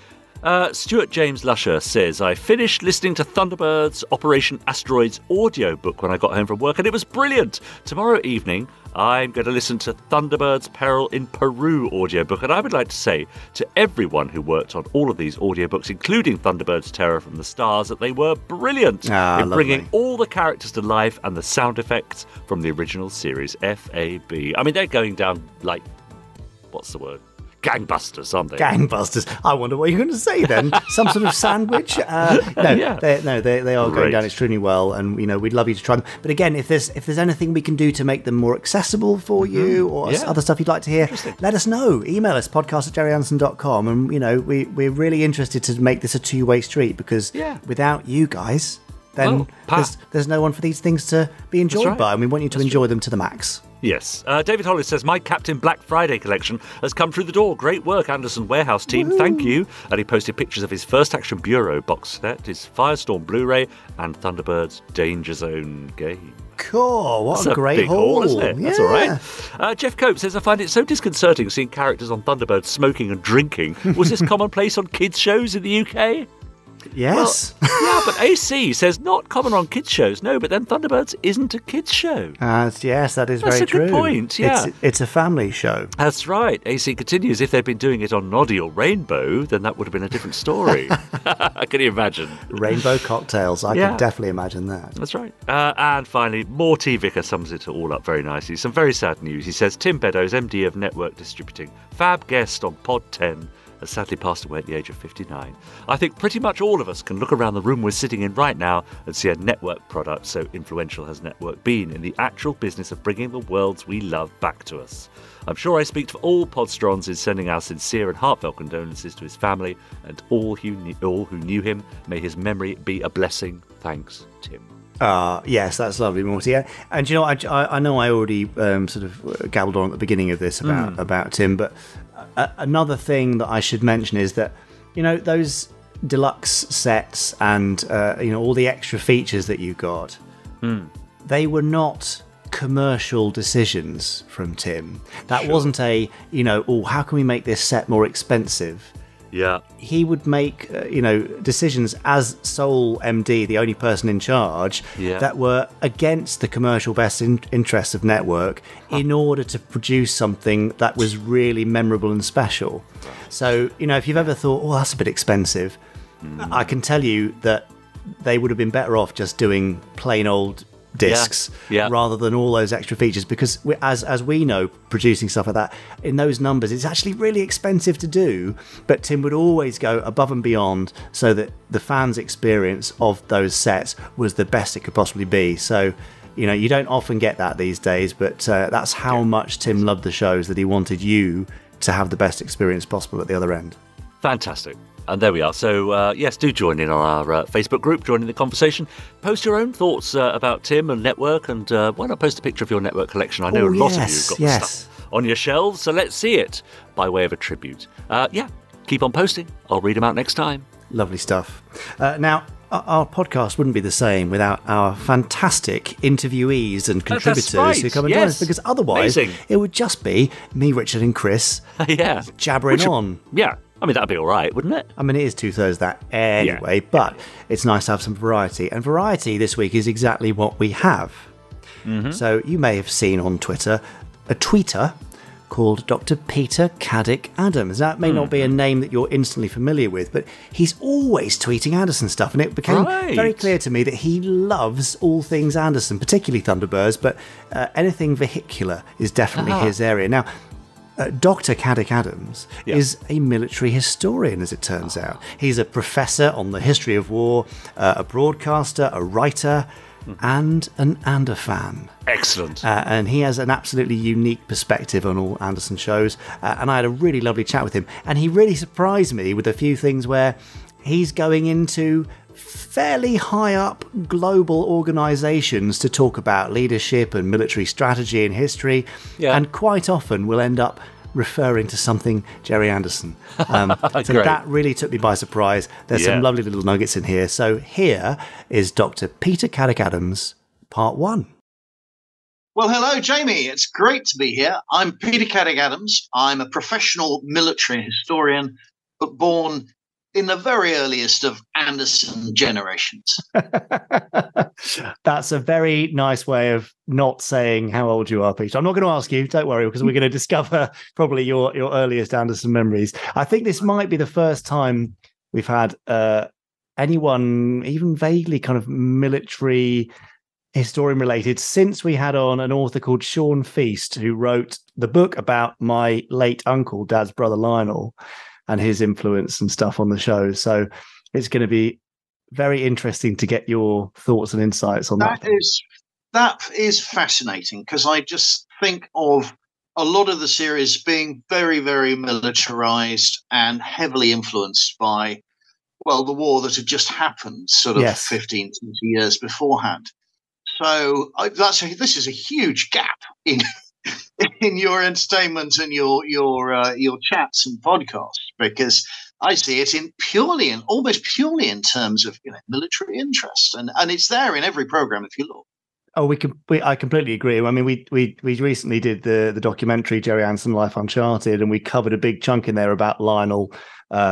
Stuart James Lusher says, I finished listening to Thunderbird's Operation Asteroids audiobook when I got home from work, and it was brilliant. Tomorrow evening, I'm going to listen to Thunderbird's Peril in Peru audiobook, and I would like to say to everyone who worked on all of these audiobooks, including Thunderbird's Terror from the Stars, that they were brilliant in bringing all the characters to life and the sound effects from the original series, FAB. I mean, they're going down like, what's the word? Gangbusters, aren't they? Gangbusters. I wonder what you're going to say then. Some sort of sandwich? They are going down extremely well, and you know we'd love you to try them. But again, if there's anything we can do to make them more accessible for you, or other stuff you'd like to hear, let us know. Email us podcast@jerryanderson.com, and you know we're really interested to make this a two-way street, because without you guys, then there's no one for these things to be enjoyed by, and we want you to enjoy them to the max. Yes. David Hollis says, my Captain Black Friday collection has come through the door. Great work, Anderson Warehouse team. Woo. Thank you. And he posted pictures of his First Action Bureau box set, his Firestorm Blu-ray, and Thunderbird's Danger Zone game. Cool. What a great haul, isn't it? Yeah. That's all right. Jeff Cope says, I find it so disconcerting seeing characters on Thunderbird smoking and drinking. Was this commonplace on kids' shows in the UK? Yes. Well, but AC says not common on kids' shows. No, but then Thunderbirds isn't a kids' show. Yes, that is very true. That's a good point, yeah. It's a family show. That's right. AC continues, if they'd been doing it on Noddy or Rainbow, then that would have been a different story. Can you imagine? Rainbow cocktails. I can definitely imagine that. That's right. And finally, Morty Vicker sums it all up very nicely. Some very sad news. He says, Tim Beddoes, MD of Network Distributing, fab guest on Pod 10, has sadly passed away at the age of 59. I think pretty much all of us can look around the room we're sitting in right now and see a network product, so influential has Network been in the actual business of bringing the worlds we love back to us. I'm sure I speak for all Podstrons in sending our sincere and heartfelt condolences to his family and all who knew him. May his memory be a blessing. Thanks, Tim. Yes, that's lovely, Morty. And you know, I know I already sort of gabbled on at the beginning of this about Tim, but another thing that I should mention is that, you know, those deluxe sets and you know, all the extra features that you got, they were not commercial decisions from Tim. That wasn't a, you know, oh, how can we make this set more expensive? Yeah. He would make, you know, decisions as sole MD, the only person in charge, that were against the commercial best interests of Network in order to produce something that was really memorable and special. So, you know, if you've ever thought, oh, that's a bit expensive, I can tell you that they would have been better off just doing plain old discs rather than all those extra features, because as we know, producing stuff like that in those numbers, it's actually really expensive to do, but Tim would always go above and beyond so that the fans' experience of those sets was the best it could possibly be. So, you know, you don't often get that these days, but that's how much Tim loved the shows, that he wanted you to have the best experience possible at the other end. Fantastic. And there we are. So, yes, do join in on our Facebook group, join in the conversation. Post your own thoughts about Tim and Network, and why not post a picture of your Network collection? I know a lot of you have got the stuff on your shelves, so let's see it by way of a tribute. Keep on posting. I'll read them out next time. Lovely stuff. Now, our podcast wouldn't be the same without our fantastic interviewees and contributors who come and join us, because otherwise it would just be me, Richard, and Chris jabbering on. Yeah. I mean, that'd be all right, wouldn't it? I mean, it is 2/3 that anyway, but it's nice to have some variety. And variety this week is exactly what we have. So you may have seen on Twitter a tweeter called Dr. Peter Caddick Adams. Now, it may not be a name that you're instantly familiar with, but he's always tweeting Anderson stuff. And it became very clear to me that he loves all things Anderson, particularly Thunderbirds, but anything vehicular is definitely his area. Now, Dr. Caddick Adams is a military historian, as it turns out. He's a professor on the history of war, a broadcaster, a writer, and an Ander fan. Excellent. And he has an absolutely unique perspective on all Anderson shows. And I had a really lovely chat with him. And he really surprised me with a few things where he's going into fairly high up global organisations to talk about leadership and military strategy and history, and quite often will end up referring to something Gerry Anderson. So that really took me by surprise. There's some lovely little nuggets in here. So here is Dr. Peter Caddick Adams, part 1. Well, hello, Jamie. It's great to be here. I'm Peter Caddick Adams. I'm a professional military historian, but born in the very earliest of Anderson generations. That's a very nice way of not saying how old you are, Peter. I'm not going to ask you, don't worry, because we're going to discover probably your earliest Anderson memories. I think this might be the first time we've had anyone even vaguely kind of military historian related since we had on an author called Sean Feast, who wrote the book about my late uncle, Dad's brother Lionel, and his influence and stuff on the show. So it's going to be very interesting to get your thoughts and insights on that. That is fascinating, because I just think of a lot of the series being very, very militarized and heavily influenced by, well, the war that had just happened sort of 15, 20 years beforehand. So this is a huge gap in your entertainment and your chats and podcasts, because I see it almost purely in terms of military interest, and it's there in every program if you look. Oh, I completely agree. I mean, we recently did the documentary Gerry Anderson Life Uncharted, and we covered a big chunk in there about Lionel,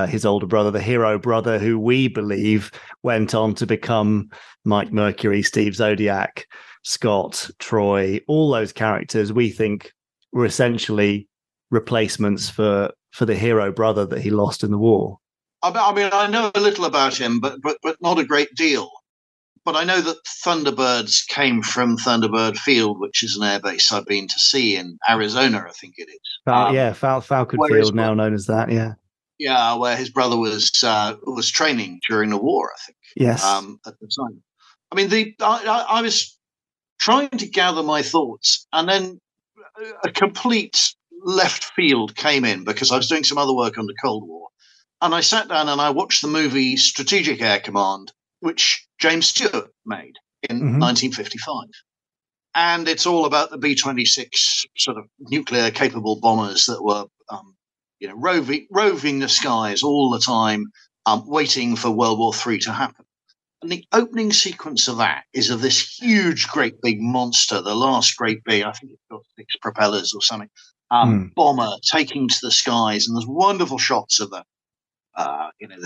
his older brother, the hero brother, who we believe went on to become Mike Mercury, Steve Zodiac, Scott, Troy. All those characters we think were essentially replacements for the hero brother that he lost in the war. I mean, I know a little about him, but not a great deal. But I know that Thunderbirds came from Thunderbird Field, which is an airbase I've been to see in Arizona, I think it is. Falcon Field, now known as that, Yeah, where his brother was training during the war, I think. Yes. At the time. I mean, I was trying to gather my thoughts, and then a complete left field came in because I was doing some other work on the Cold War. And I sat down and I watched the movie Strategic Air Command, which James Stewart made in 1955. And it's all about the B-26 sort of nuclear-capable bombers that were, roving the skies all the time, waiting for World War III to happen. And the opening sequence of that is of this huge, great big monster, the last great big, I think it's got 6 propellers or something, bomber taking to the skies. And there's wonderful shots of the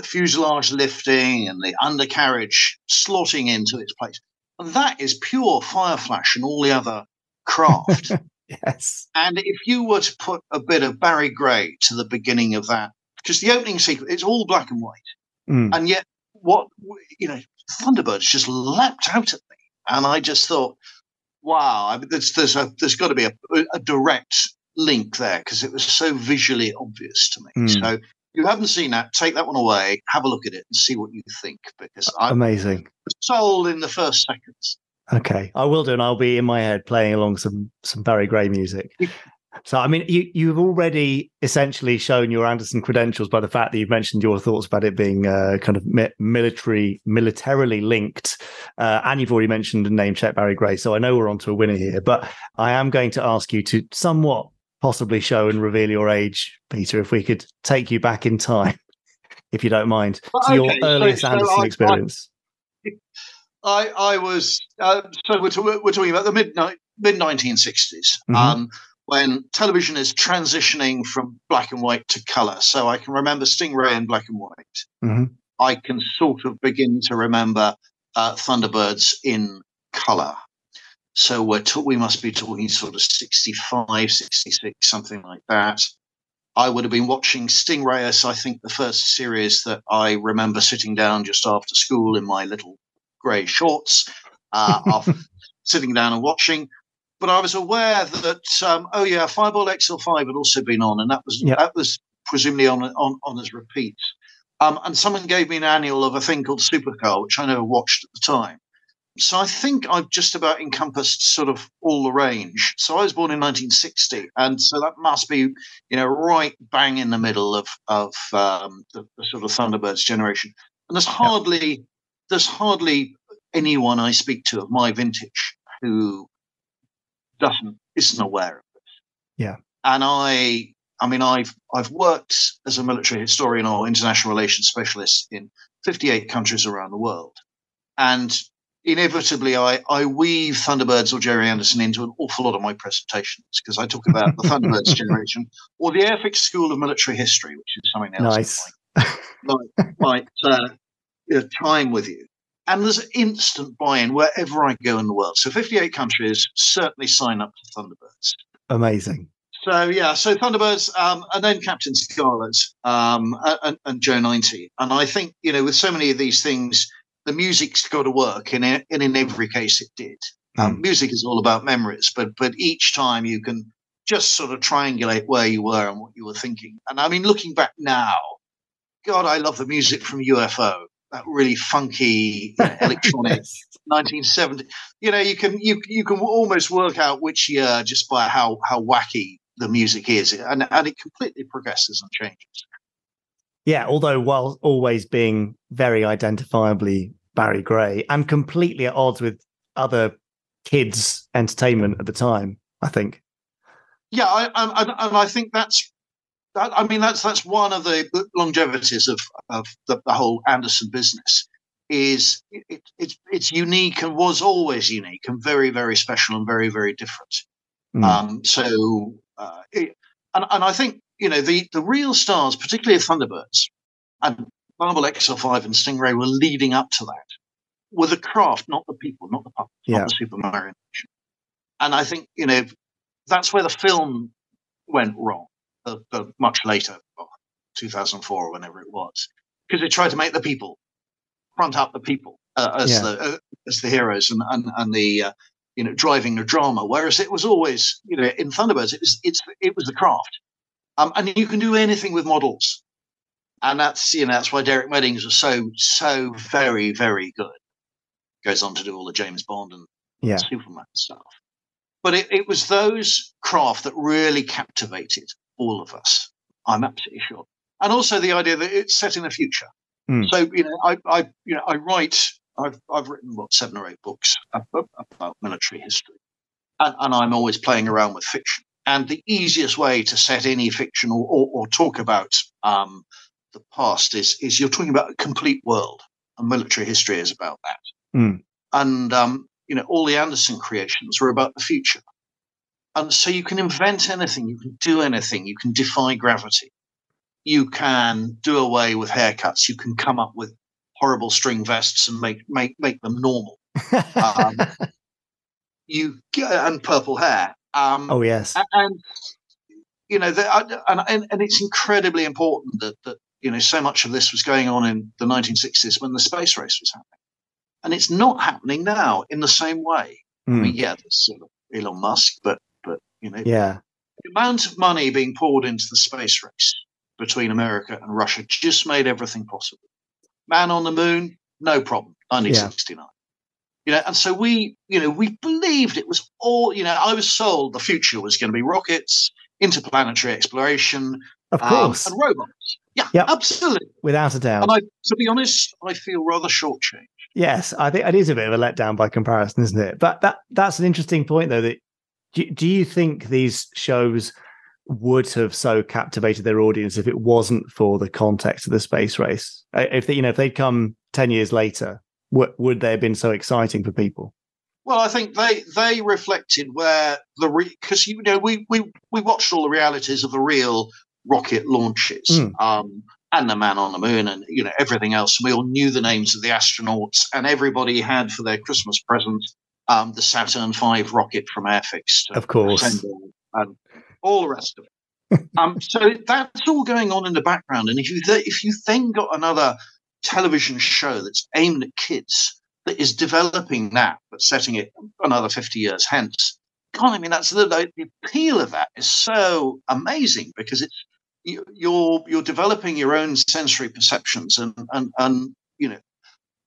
fuselage lifting and the undercarriage slotting into its place. And that is pure Fireflash and all the other craft. Yes. And if you were to put a bit of Barry Gray to the beginning of that, because the opening sequence, it's all black and white. And yet Thunderbirds just leapt out at me. And I just thought, wow, there's got to be a direct link there because it was so visually obvious to me. So if you haven't seen that, take that one away, have a look at it and see what you think, because I'm amazing. Sold in the first seconds. Okay, I will do, and I'll be in my head playing along some Barry Gray music. So, I mean, you've already essentially shown your Anderson credentials by the fact that you've mentioned your thoughts about it being kind of militarily linked, and you've already mentioned and name-checked Barry Gray. So I know we're on to a winner here, but I am going to ask you to somewhat possibly show and reveal your age, Peter, if we could take you back in time, if you don't mind, to your earliest Anderson experience. I was so we're talking about the mid 1960s, when television is transitioning from black and white to color. So I can remember Stingray in black and white. I can sort of begin to remember Thunderbirds in color. So we must be talking sort of 65, 66, something like that. I would have been watching Stingrayus, I think the first series that I remember sitting down just after school in my little grey shorts, sitting down and watching. But I was aware that, Fireball XL5 had also been on, and that was presumably on as repeat. And someone gave me an annual of a thing called Supercar, which I never watched at the time. So I think I've just about encompassed sort of all the range. So I was born in 1960, and so that must be, right bang in the middle of the sort of Thunderbirds generation. And there's hardly anyone I speak to of my vintage who isn't aware of this. Yeah. And I've worked as a military historian or international relations specialist in 58 countries around the world, and inevitably, I weave Thunderbirds or Gerry Anderson into an awful lot of my presentations because I talk about the Thunderbirds generation or the Airfix School of Military History, which is something else might time with you. And there's instant buy-in wherever I go in the world. So 58 countries certainly sign up to Thunderbirds. Amazing. So Thunderbirds, and then Captain Scarlet, and Joe 90. And I think with so many of these things, the music's got to work, and in every case it did. Music is all about memories, but each time you can just sort of triangulate where you were and what you were thinking. And I mean, looking back now, God, I love the music from UFO, that really funky electronic 1970. You can almost work out which year just by how wacky the music is, and it completely progresses and changes. Yeah, although while always being very identifiably Barry Gray and completely at odds with other kids' entertainment at the time, I think. Yeah, I think that's one of the longevities of the whole Anderson business. Is it's unique and was always unique and very, very special and very, very different. And I think the real stars, particularly of Thunderbirds, and Fireball XL5 and Stingray were leading up to that, were the craft, not the people, not the puppets, not the Super Mario. And I think, that's where the film went wrong, much later, 2004 or whenever it was, because they tried to make the people, front up the people as the heroes and the driving the drama, whereas it was always, in Thunderbirds, it was the craft. And you can do anything with models. And that's why Derek Meddings was so very, very good. Goes on to do all the James Bond and Superman stuff. But it was those craft that really captivated all of us. I'm absolutely sure. And also the idea that it's set in the future. So, I write, I've written, 7 or 8 books about military history. And I'm always playing around with fiction. And the easiest way to set any fiction or talk about the past is you're talking about a complete world. And military history is about that. And, all the Anderson creations were about the future. And so you can invent anything, you can do anything, you can defy gravity. You can do away with haircuts, you can come up with horrible string vests and make them normal. And purple hair. Oh, yes. And it's incredibly important that so much of this was going on in the 1960s when the space race was happening. And it's not happening now in the same way. I mean, there's sort of Elon Musk, but the amount of money being poured into the space race between America and Russia just made everything possible. Man on the moon, no problem. 1969. And so we believed it was all. I was sold the future was going to be rockets, interplanetary exploration, of course, and robots. Yeah, absolutely, without a doubt. And to be honest, I feel rather shortchanged. Yes, I think it is a bit of a letdown by comparison, isn't it? But that's an interesting point, though. That do you think these shows would have so captivated their audience if it wasn't for the context of the space race? If they'd come 10 years later, would they have been so exciting for people? Well, I think they reflected where because we watched all the realities of the real rocket launches. And the man on the moon and, everything else. We all knew the names of the astronauts, and everybody had for their Christmas present the Saturn V rocket from Airfix. Of course. And all the rest of it. So that's all going on in the background. And if you then got another television show that's aimed at kids that is developing that, but setting it another 50 years hence, God, I mean, that's the appeal of that is so amazing because it's, you're developing your own sensory perceptions and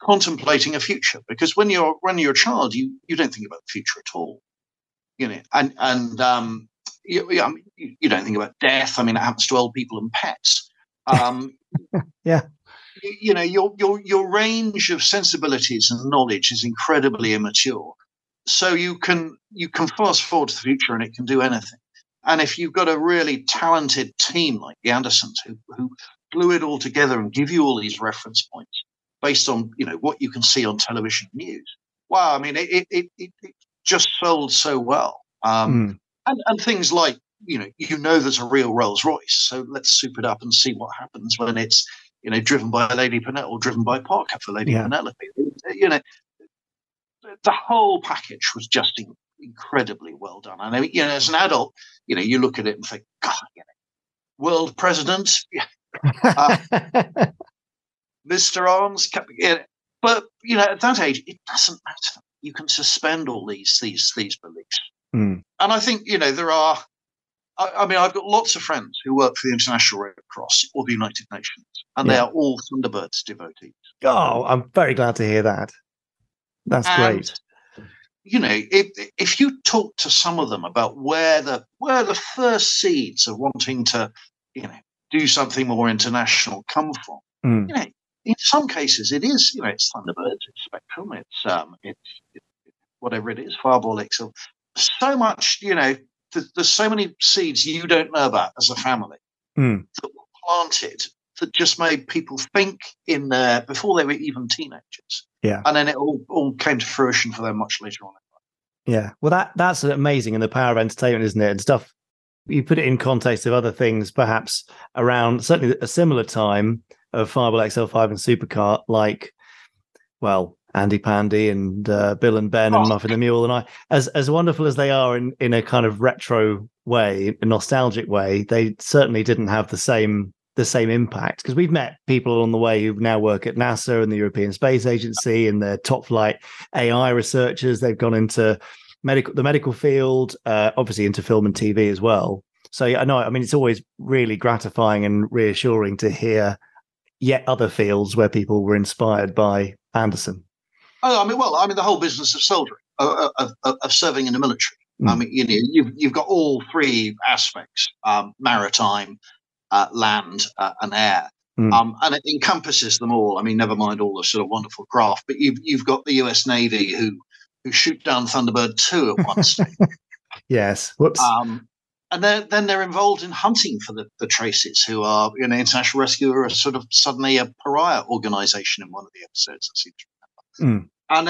contemplating a future, because when you're a child you don't think about the future at all, and you don't think about death. I mean, it happens to old people and pets. Your range of sensibilities and knowledge is incredibly immature, so you can fast forward to the future and it can do anything. And if you've got a really talented team like the Andersons who glue it all together and give you all these reference points based on what you can see on television news, wow! I mean, it just sold so well. And things like there's a real Rolls Royce, so let's soup it up and see what happens when it's driven by Lady Penelope or driven by Parker for Lady Penelope. The whole package was just incredibly well done. And I mean, as an adult, you look at it and think, God, world president, Mr. Arms, but at that age, it doesn't matter. You can suspend all these beliefs. And I think there are. I mean, I've got lots of friends who work for the International Red Cross or the United Nations, and they are all Thunderbirds devotees. Oh, I'm very glad to hear that. That's great. If you talk to some of them about where the first seeds of wanting to, do something more international come from, in some cases it is, it's Thunderbirds, it's Spectrum, it's whatever it is, Fireball Excel. So much, there's so many seeds you don't know about as a family that were planted that just made people think in there before they were even teenagers. Yeah. And then it all came to fruition for them much later on. Yeah. Well, that's amazing, and the power of entertainment, isn't it? And stuff, you put it in context of other things, perhaps around certainly a similar time of Fireball XL5 and Supercar, like, well, Andy Pandy and Bill and Ben and Muffin the Mule, and as wonderful as they are in a kind of retro way, a nostalgic way, they certainly didn't have the same impact, because we've met people along the way who now work at NASA and the European Space Agency, and they're top flight AI researchers. They've gone into the medical field, obviously into film and TV as well. So I know, I mean, it's always really gratifying and reassuring to hear yet other fields where people were inspired by Anderson. Oh, the whole business of soldiering, of serving in the military. I mean, you've got all three aspects: maritime, land, and air, and it encompasses them all. I mean, never mind all the sort of wonderful craft, but you've got the U.S. Navy who shoot down Thunderbird 2 at one stage. Yes. Whoops. And then they're involved in hunting for the Traces, who are, International Rescue are sort of suddenly a pariah organization in one of the episodes, I seem to remember. And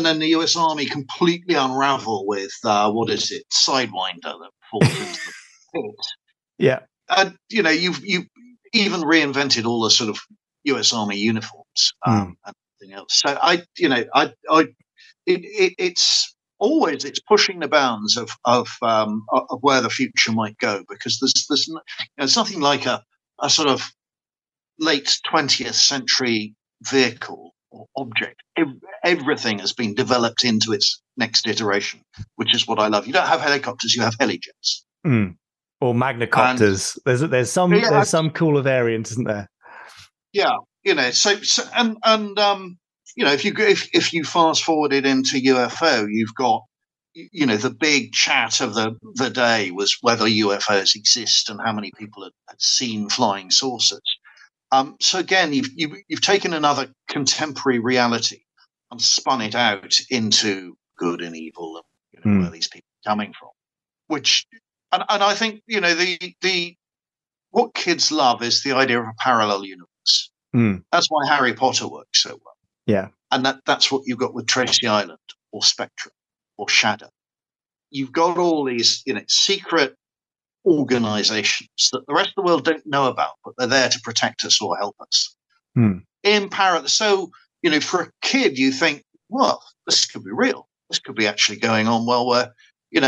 then the U.S. Army completely unravel with Sidewinder that falls into the pit. Yeah. And you've even reinvented all the sort of U.S. Army uniforms and everything else. So it's pushing the bounds of where the future might go, because there's nothing like a sort of late 20th century vehicle or object. Everything has been developed into its next iteration, which is what I love. You don't have helicopters, you have helijets. Or magnacopters. There's some cooler variant, isn't there? Yeah, if you fast forward it into UFO, you've got, the big chat of the day was whether UFOs exist and how many people had seen flying saucers. So again, you've taken another contemporary reality and spun it out into good and evil, and where these people are coming from. And I think what kids love is the idea of a parallel universe. That's why Harry Potter works so well. Yeah. And that's what you've got with Tracy Island or Spectrum or Shadow. You've got all these, secret organizations that the rest of the world don't know about, but they're there to protect us or help us. In parallel. So, for a kid, you think, well, this could be real. This could be actually going on while we're, so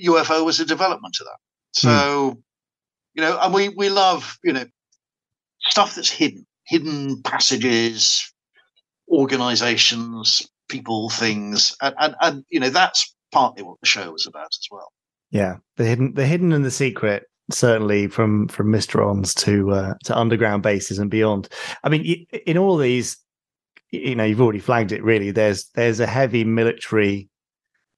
UFO was a development of that. So, and we love, stuff that's hidden passages, organizations, people, things, and that's partly what the show was about as well. Yeah, the hidden and the secret, certainly from Mysterons to underground bases and beyond. I mean, in all of these, you've already flagged it. Really, there's a heavy military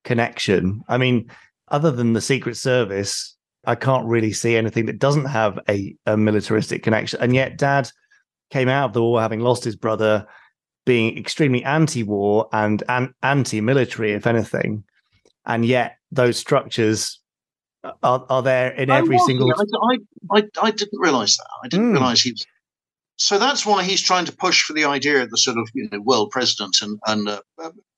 connection. I mean, other than the Secret Service, I can't really see anything that doesn't have a militaristic connection. And yet, Dad came out of the war having lost his brother, being extremely anti-war and anti-military, if anything. And yet those structures are there in every single... I didn't realise that. I didn't realise he was... So that's why he's trying to push for the idea of the sort of world president and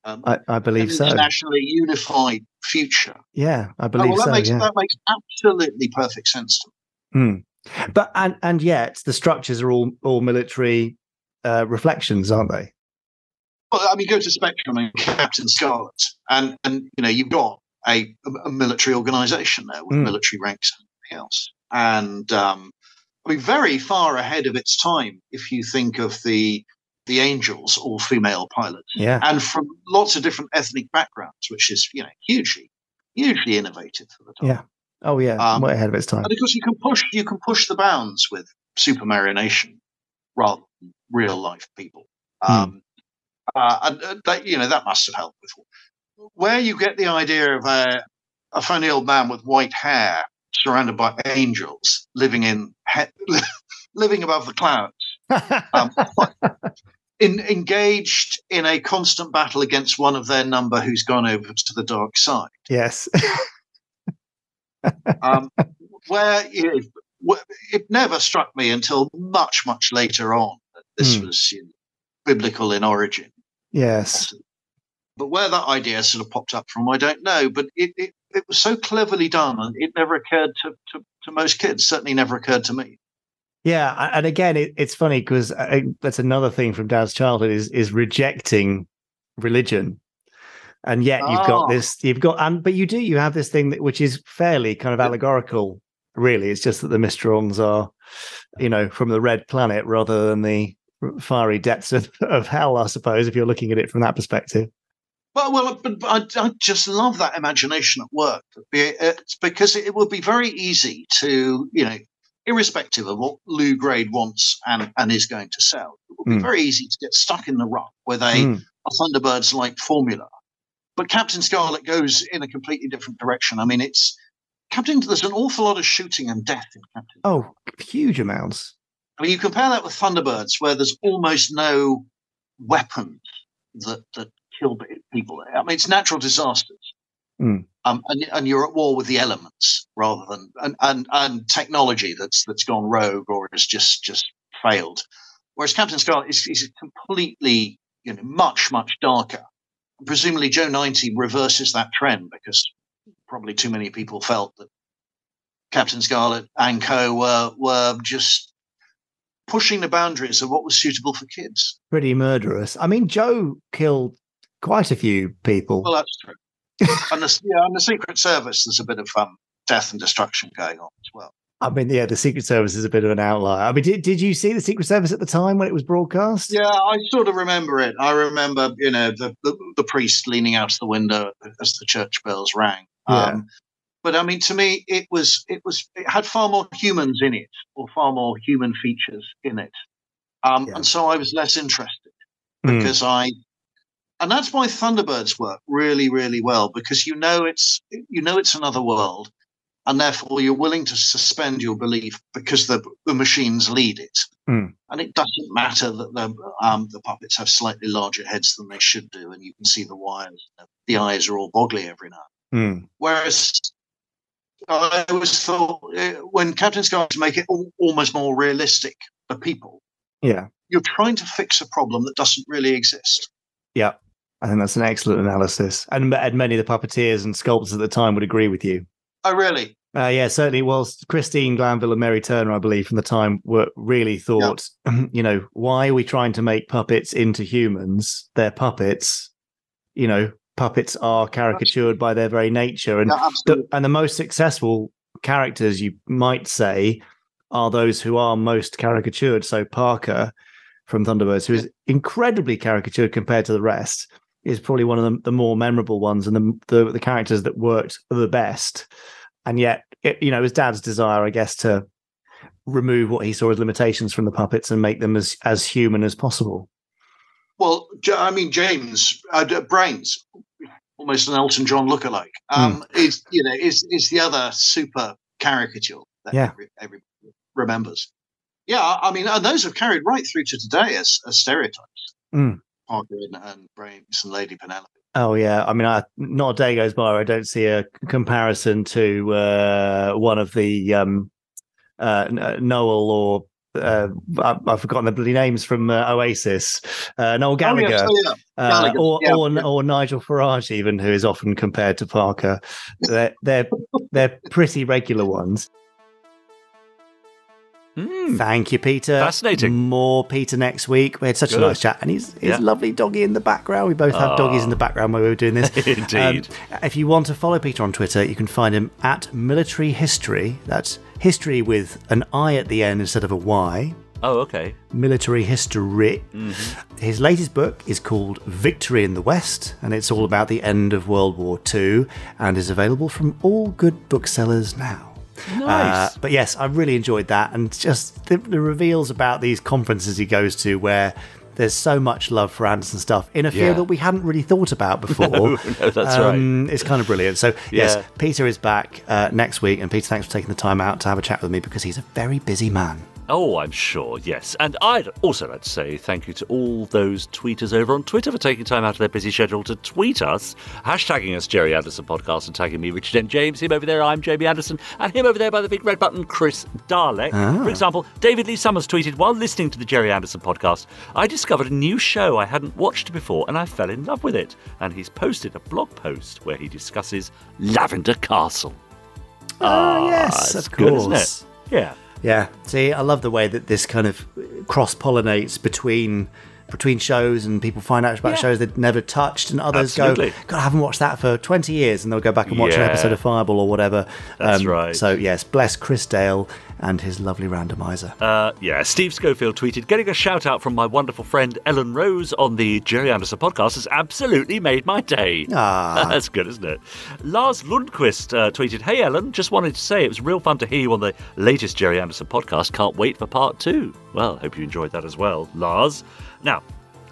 I believe so. Internationally unified future. Yeah, I believe so. That makes absolutely perfect sense to me. But and yet the structures are all military reflections, aren't they? Well, I mean, go to Spectrum and Captain Scarlet, and you've got a military organisation there with military ranks and everything else, and very far ahead of its time if you think of the Angels, all female pilots, and from lots of different ethnic backgrounds, which is hugely innovative for the time. Yeah. Oh yeah, way ahead of its time. Because you can push the bounds with supermarionation rather than real life people. And that must have helped with where you get the idea of a funny old man with white hair surrounded by angels living above the clouds, engaged in a constant battle against one of their number who's gone over to the dark side. Yes. Where it never struck me until much, much later on that this was biblical in origin. Yes. But where that idea sort of popped up from, I don't know. But it was so cleverly done, and it never occurred to most kids. Certainly never occurred to me. Yeah, and again, it's funny because that's another thing from Dad's childhood is rejecting religion, and yet you've got this. But you have this thing which is fairly kind of allegorical. Really, it's just that the Mysterons are, from the red planet rather than the fiery depths of hell, I suppose, if you're looking at it from that perspective. But I just love that imagination at work. It's because it would be very easy to, irrespective of what Lou Grade wants and is going to sell. It would be very easy to get stuck in the rut with a Thunderbirds-like formula. But Captain Scarlet goes in a completely different direction. I mean, there's an awful lot of shooting and death in Captain. Oh, huge amounts. I mean, you compare that with Thunderbirds, where there's almost no weapons that kill people. I mean, it's natural disasters. And you're at war with the elements rather than and technology that's gone rogue or has just failed. Whereas Captain Scarlet is completely, much darker. Presumably, Joe 90 reverses that trend because probably too many people felt that Captain Scarlet and co were just pushing the boundaries of what was suitable for kids. Pretty murderous. I mean, Joe killed quite a few people. Well, that's true. And the Secret Service, there's a bit of death and destruction going on as well. I mean, yeah, the Secret Service is a bit of an outlier. I mean, did you see the Secret Service at the time when it was broadcast? Yeah, I sort of remember it. I remember, the priest leaning out of the window as the church bells rang. Yeah. But I mean, to me, it had far more humans in it, or far more human features in it, and so I was less interested because and that's why Thunderbirds work really, really well, because it's another world, and therefore you're willing to suspend your belief because the machines lead it, and it doesn't matter that the puppets have slightly larger heads than they should do, and you can see the wires, the eyes are all boggly every now. Whereas I always thought when Captain Scarlet make it almost more realistic for people, you're trying to fix a problem that doesn't really exist. Yeah. I think that's an excellent analysis. And many of the puppeteers and sculptors at the time would agree with you. Oh, really? Yeah, certainly. Well, Christine Glanville and Mary Turner, I believe, from the time really thought, why are we trying to make puppets into humans? They're puppets. Puppets are caricatured by their very nature. And, the most successful characters, you might say, are those who are most caricatured. So Parker from Thunderbirds, who is incredibly caricatured compared to the rest, is probably one of the more memorable ones and the characters that worked the best. And yet, it was Dad's desire, I guess, to remove what he saw as limitations from the puppets and make them as human as possible. Well, I mean, James Brains, almost an Elton John lookalike, is the other super caricature that everybody remembers. Yeah, I mean, and those have carried right through to today as stereotypes. Parker and Brains and Lady Penelope. Oh, yeah. I mean, not a day goes by where I don't see a comparison to one of the Noel or I've forgotten the bloody names from Oasis. Noel Gallagher, or Nigel Farage, even, who is often compared to Parker. They're pretty regular ones. Thank you, Peter. Fascinating. More Peter next week. We had such a nice chat, and his lovely doggy in the background. We both had doggies in the background while we were doing this. Indeed. If you want to follow Peter on Twitter, you can find him at Military History. That's history with an I at the end instead of a Y. Oh, okay. Military History. His latest book is called Victory in the West, and it's all about the end of World War II, and is available from all good booksellers now. Nice. But yes, I really enjoyed that, and just the reveals about these conferences he goes to where there's so much love for Anderson stuff in a field that we hadn't really thought about before. No, that's right. It's kind of brilliant. So yes, Peter is back next week, and Peter, thanks for taking the time out to have a chat with me, because he's a very busy man. Oh, I'm sure, yes. And I'd also like to say thank you to all those tweeters over on Twitter for taking time out of their busy schedule to tweet us, hashtagging us Jerry Anderson Podcast and tagging me, Richard M. James, him over there, I'm Jamie Anderson, and him over there by the big red button, Chris Dalek. For example, David Lee Summers tweeted, while listening to the Jerry Anderson Podcast, I discovered a new show I hadn't watched before and I fell in love with it. And he's posted a blog post where he discusses Lavender Castle. Yes, of course. Good, isn't it? Yeah. Yeah. See, I love the way that this kind of cross-pollinates between between shows, and people find out about shows they'd never touched, and others Absolutely. go, God, I haven't watched that for 20 years, and they'll go back and watch an episode of Fireball or whatever. That's right. So yes, bless Chris Dale and his lovely randomizer. Steve Schofield tweeted, getting a shout out from my wonderful friend Ellen Rose on the Jerry Anderson podcast has absolutely made my day. That's good, isn't it? Lars Lundqvist tweeted, hey Ellen, just wanted to say it was real fun to hear you on the latest Jerry Anderson podcast. Can't wait for part 2. Well, hope you enjoyed that as well, Lars. Now,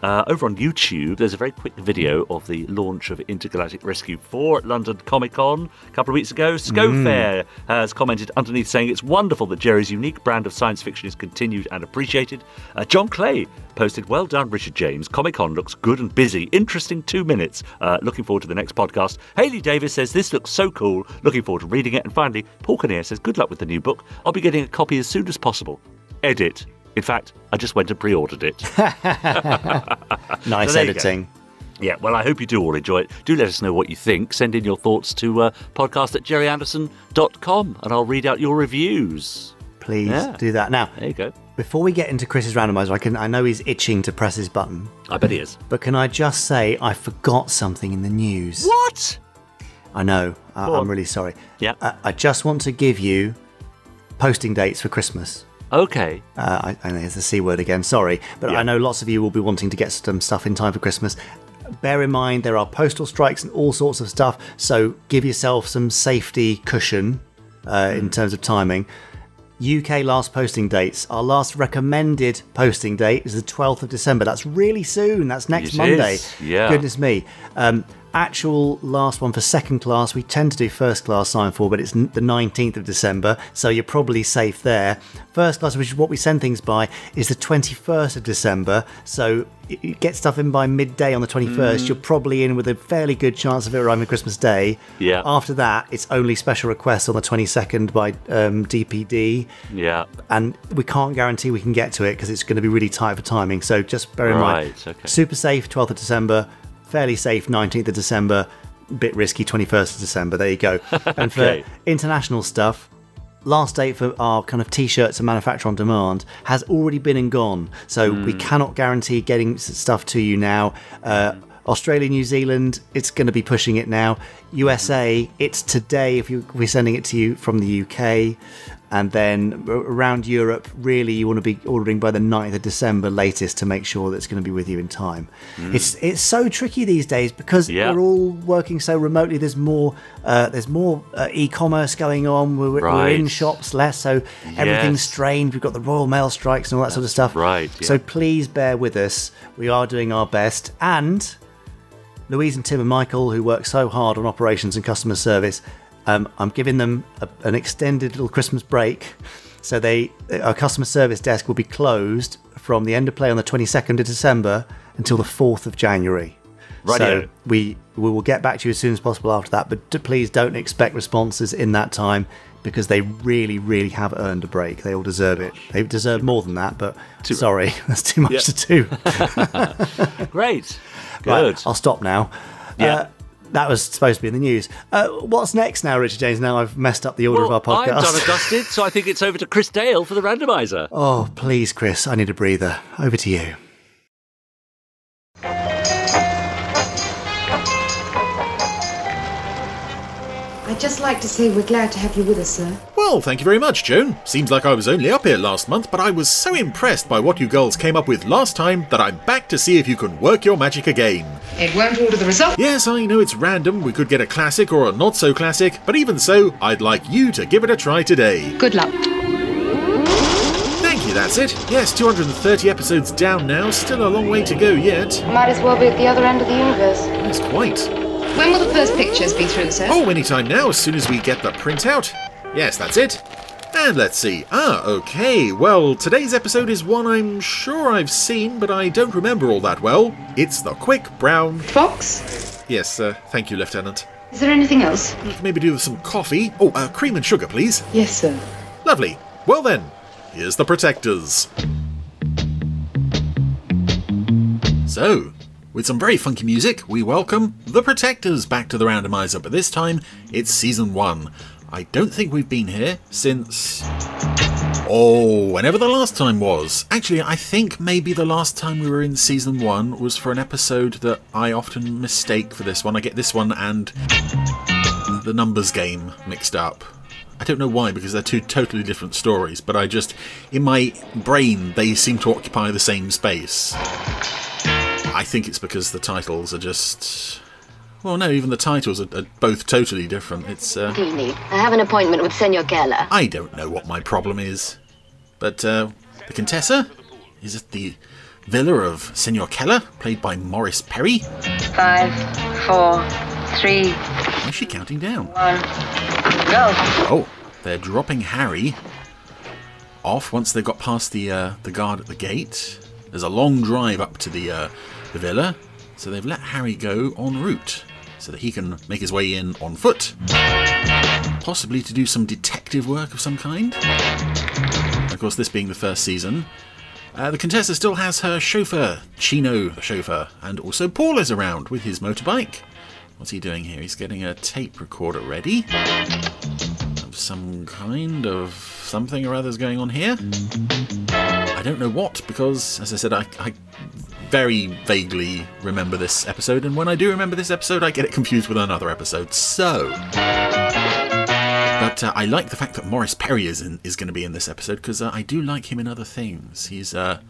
over on YouTube, there's a very quick video of the launch of Intergalactic Rescue 4 at London Comic Con a couple of weeks ago. Scofair has commented underneath saying it's wonderful that Jerry's unique brand of science fiction is continued and appreciated. John Clay posted, well done, Richard James. Comic Con looks good and busy. Interesting 2 minutes. Looking forward to the next podcast. Hayley Davis says, this looks so cool. Looking forward to reading it. And finally, Paul Kinnear says, good luck with the new book. I'll be getting a copy as soon as possible. Edit. In fact, I just went and pre-ordered it. Nice editing. Yeah, well, I hope you do all enjoy it. Do let us know what you think. Send in your thoughts to podcast@jerryanderson.com and I'll read out your reviews. Please do that. Now, there you go. Before we get into Chris's randomizer, I know he's itching to press his button. I bet he is. But can I just say I forgot something in the news? What? I know. I'm really sorry. Yeah. I just want to give you posting dates for Christmas. Okay. I know it's the C word again, sorry. But I know lots of you will be wanting to get some stuff in time for Christmas. Bear in mind, there are postal strikes and all sorts of stuff, so give yourself some safety cushion in terms of timing. UK last posting dates. Our last recommended posting date is the 12th of December. That's really soon. That's next Monday. Yeah. Goodness me. Actual last one for second class, we tend to do first class sign for, but it's the 19th of December, so you're probably safe there. First class, which is what we send things by, is the 21st of December, so you get stuff in by midday on the 21st, you're probably in with a fairly good chance of it arriving Christmas Day. Yeah. After that, it's only special requests on the 22nd by DPD. Yeah. And we can't guarantee we can get to it because it's going to be really tight for timing, so just bear in mind. Okay. Super safe, 12th of December. Fairly safe, 19th of December. Bit risky, 21st of December. There you go. And for international stuff, last date for our kind of T-shirts and manufacture on demand has already been and gone. So we cannot guarantee getting stuff to you now. Australia, New Zealand, it's going to be pushing it now. USA, it's today if we're sending it to you from the UK. And then around Europe, really, you want to be ordering by the 9th of December latest to make sure that it's going to be with you in time. It's so tricky these days because we're all working so remotely. There's more e-commerce going on. We're in shops less, so everything's strained. We've got the Royal Mail strikes and all that sort of stuff. Right. Yeah. So please bear with us. We are doing our best. And Louise and Tim and Michael, who work so hard on operations and customer service, I'm giving them an extended little Christmas break. So our customer service desk will be closed from the end of play on the 22nd of December until the 4th of January. Right. So we will get back to you as soon as possible after that. But please don't expect responses in that time because they really, really have earned a break. They all deserve it. They deserve more than that, but sorry, that's too much to do. Great. Good. Right, I'll stop now. Yeah. That was supposed to be in the news. What's next now, Richard James? Now I've messed up the order of our podcast. I'm done and dusted, so I think it's over to Chris Dale for the randomizer. Oh, please, Chris, I need a breather. Over to you. I'd just like to say we're glad to have you with us, sir. Well, thank you very much, Joan. Seems like I was only up here last month, but I was so impressed by what you girls came up with last time that I'm back to see if you can work your magic again. It won't alter the result. Yes, I know it's random. We could get a classic or a not-so-classic, but even so, I'd like you to give it a try today. Good luck. Thank you, that's it. Yes, 230 episodes down now. Still a long way to go yet. Might as well be at the other end of the universe. Yes, quite. When will the first pictures be through, sir? Oh, anytime now, as soon as we get the printout. Yes, that's it. And let's see. Okay. Well, today's episode is one I'm sure I've seen, but I don't remember all that well. It's the Quick Brown Fox? Yes, thank you, Lieutenant. Is there anything else? Maybe do with some coffee. Oh, cream and sugar, please. Yes, sir. Lovely. Well then, here's the Protectors. So, with some very funky music, we welcome the Protectors back to the randomizer, but this time it's Season 1. I don't think we've been here since... Oh, whenever the last time was. Actually, I think maybe the last time we were in season 1 was for an episode that I often mistake for this one. I get this one and the Numbers Game mixed up. I don't know why, because they're two totally different stories, but I just, in my brain, they seem to occupy the same space. I think it's because the titles are just... Well, no, even the titles are both totally different. It's, Dini, I have an appointment with Senor Keller. I don't know what my problem is. But, the Contessa? Is it the villa of Senor Keller, played by Maurice Perry? 5, 4, 3... Why is she counting down? 1, go! Oh, they're dropping Harry off once they've got past the guard at the gate. There's a long drive up to the villa, so they've let Harry go en route so that he can make his way in on foot, possibly to do some detective work of some kind. Of course, this being the first season, the Contessa still has her chauffeur, Chino the chauffeur, and also Paul is around with his motorbike. What's he doing here? He's getting a tape recorder ready. Of some kind of something or other's going on here. I don't know what, because, as I said, I very vaguely remember this episode, and when I do remember this episode, I get it confused with another episode, so... But I like the fact that Maurice Perry is going to be in this episode, because I do like him in other things. He's a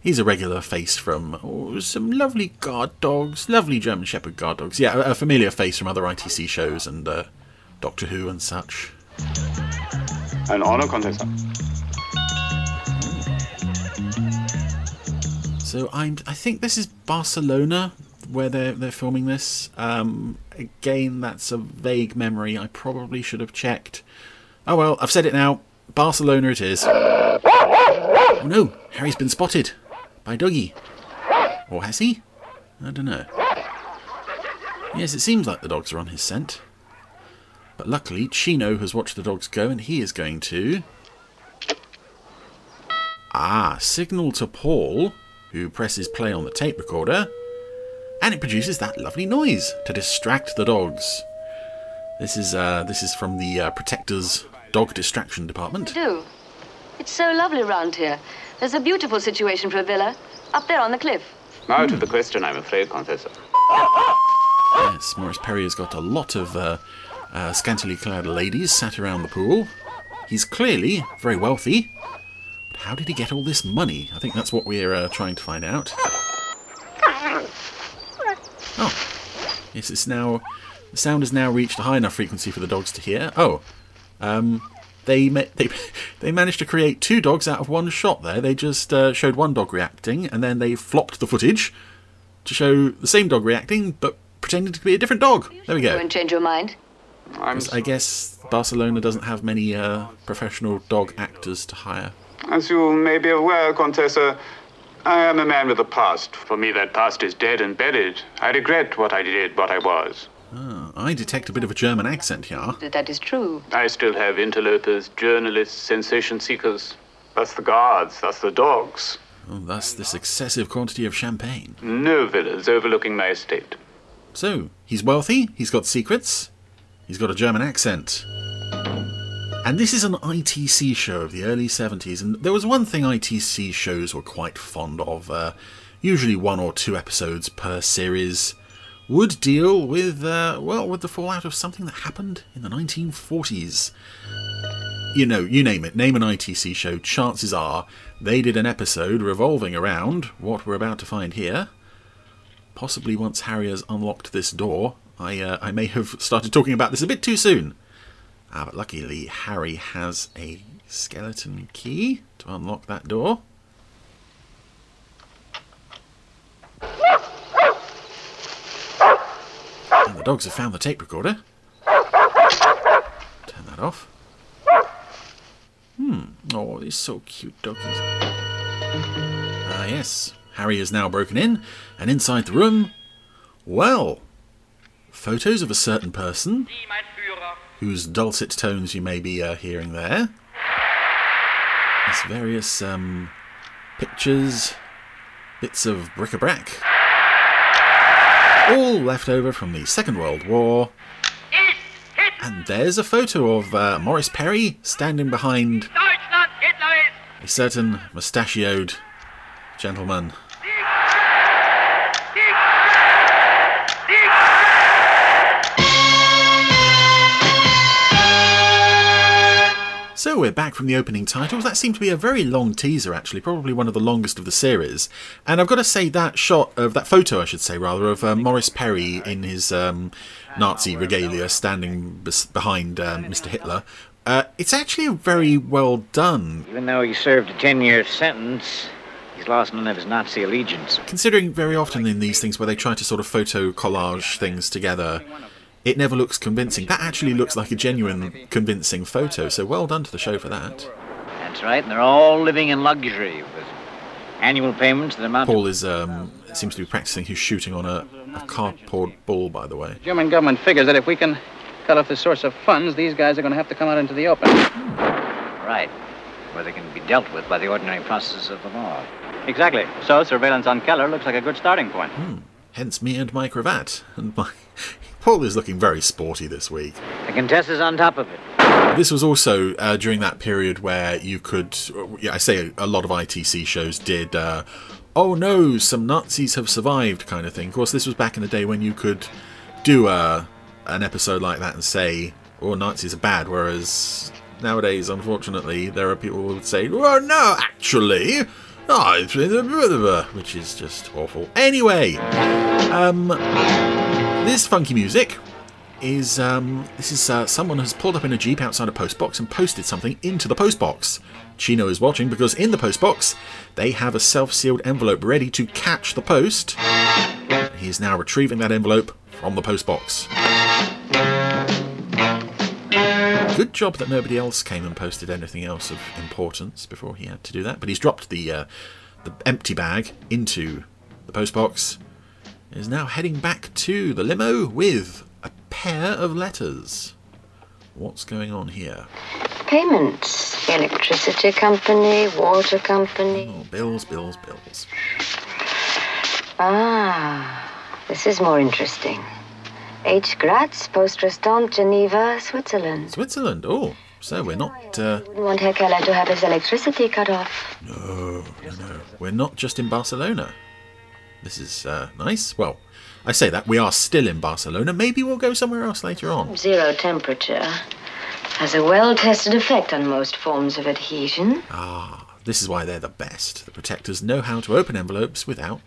regular face from some lovely guard dogs, lovely German Shepherd guard dogs. Yeah, a familiar face from other ITC shows and Doctor Who and such. An honor, Contessa. So I think this is Barcelona where they're filming this. Again, that's a vague memory. I probably should have checked. Oh well, I've said it now. Barcelona it is. Oh no, Harry's been spotted by Dougie. Or has he? I don't know. Yes, it seems like the dogs are on his scent. But luckily, Chino has watched the dogs go and he is going to... signal to Paul, who presses play on the tape recorder, and it produces that lovely noise to distract the dogs. This is from the Protector's Dog Distraction Department. It's so lovely round here. There's a beautiful situation for a villa, up there on the cliff. Out of the question, I'm afraid, Contessa. Yes, Maurice Perry has got a lot of scantily clad ladies sat around the pool. He's clearly very wealthy. But how did he get all this money? I think that's what we're trying to find out. Oh, yes, the sound has now reached a high enough frequency for the dogs to hear. Oh, they managed to create two dogs out of one shot there. They just showed one dog reacting, and then they flopped the footage to show the same dog reacting, but pretending to be a different dog. There we go. Won't change your mind. I guess Barcelona doesn't have many professional dog actors to hire. As you may be aware, Contessa, I am a man with a past. For me, that past is dead and buried. I regret what I did, what I was. I detect a bit of a German accent here. That is true. I still have interlopers, journalists, sensation seekers. That's the guards, that's the dogs. Oh, thus this excessive quantity of champagne. No villas overlooking my estate. So, he's wealthy, he's got secrets, he's got a German accent. And this is an ITC show of the early 70s, and there was one thing ITC shows were quite fond of. Usually 1 or 2 episodes per series would deal with, with the fallout of something that happened in the 1940s. You know, you name it, name an ITC show, chances are they did an episode revolving around what we're about to find here. Possibly once Harry has unlocked this door. I may have started talking about this a bit too soon. But luckily Harry has a skeleton key to unlock that door. And the dogs have found the tape recorder. Turn that off. Oh, these so cute doggies. Yes. Harry is now broken in, and inside the room, well, photos of a certain person, whose dulcet tones you may be hearing there. There's various pictures, bits of bric-a-brac, all left over from the Second World War. And there's a photo of Maurice Perry standing behind A certain mustachioed gentleman. So we're back from the opening titles. That seemed to be a very long teaser, actually, probably one of the longest of the series. And I've got to say that photo, I should say, rather, of Maurice Perry in his Nazi regalia standing behind Mr. Hitler. It's actually very well done. Even though he served a 10-year sentence, he's lost none of his Nazi allegiance. Considering very often in these things where they try to sort of photo collage things together, it never looks convincing. That actually looks like a genuine, convincing photo, so well done to the show for that. That's right, and they're all living in luxury with annual payments that amount. Paul is seems to be practicing his shooting on a cardboard ball, by the way. The German government figures that if we can cut off the source of funds, these guys are going to have to come out into the open. Right, where they can be dealt with by the ordinary processes of the law. Exactly. So surveillance on Keller looks like a good starting point. Hence me and my cravat. And my Paul is looking very sporty this week. The Contessa's on top of it. This was also during that period where you could, I say a lot of ITC shows did, oh no, some Nazis have survived kind of thing. Of course, this was back in the day when you could do an episode like that and say, oh, Nazis are bad, whereas nowadays, unfortunately, there are people who would say, oh no, actually, which is just awful. Anyway, this funky music is someone has pulled up in a Jeep outside a postbox and posted something into the postbox. Chino is watching because in the postbox they have a self-sealed envelope ready to catch the post. He is now retrieving that envelope from the postbox. Good job that nobody else came and posted anything else of importance before he had to do that. But he's dropped the empty bag into the postbox. He is now heading back to the limo with a pair of letters. What's going on here? Payments. Electricity company, water company. Oh, bills. Ah, this is more interesting. H. Gratz, Post Restaurant, Geneva, Switzerland. Switzerland, oh. So we're not... Wouldn't want Herr Keller to have his electricity cut off. No. We're not just in Barcelona. This is nice. Well, I say that. We are still in Barcelona. Maybe we'll go somewhere else later on. Zero temperature has a well-tested effect on most forms of adhesion. Ah, this is why they're the best. The protectors know how to open envelopes without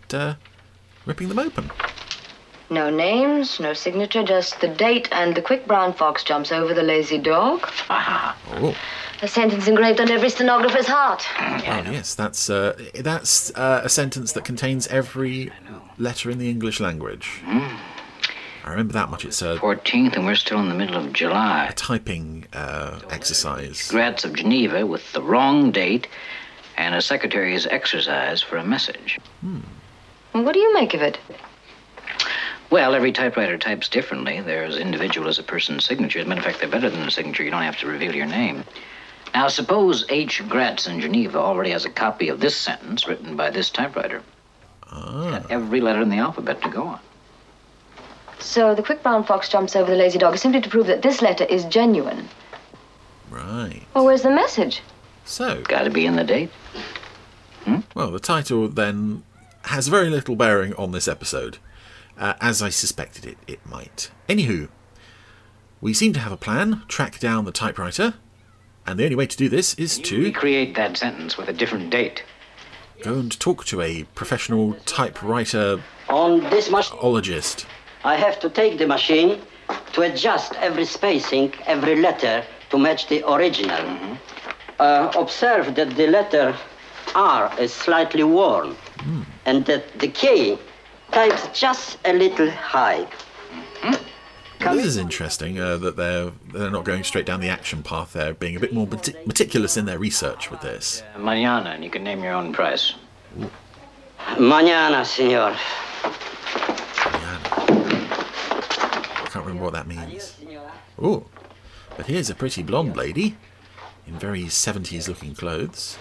ripping them open. No names, no signature, just the date, and the quick brown fox jumps over the lazy dog. Oh. A sentence engraved on every stenographer's heart. Oh, yes, that's a sentence that contains every letter in the English language. I remember that much. It's 14th, and we're still in the middle of July. A typing exercise. Gratz of Geneva with the wrong date and a secretary's exercise for a message. Well, what do you make of it? Well, every typewriter types differently. They're as individual as a person's signature. As a matter of fact, they're better than a signature. You don't have to reveal your name. Now, suppose H. Gratz in Geneva already has a copy of this sentence written by this typewriter. Got every letter in the alphabet to go on. So the quick brown fox jumps over the lazy dog is simply to prove that this letter is genuine. Right. Well, where's the message? So... Got to be in the date. Well, the title then has very little bearing on this episode. As I suspected it might. Anywho, we seem to have a plan, track down the typewriter, and the only way to do this is to... recreate that sentence with a different date. Go and talk to a professional typewriter... On this ologist. I have to take the machine to adjust every spacing, every letter to match the original. Observe that the letter R is slightly worn, and that the K types just a little high. This is interesting that they're not going straight down the action path. They're being a bit more meticulous in their research with this. Mañana, and you can name your own price. Mañana, senor. I can't remember what that means. Oh, but here's a pretty blonde lady in very 70s looking clothes.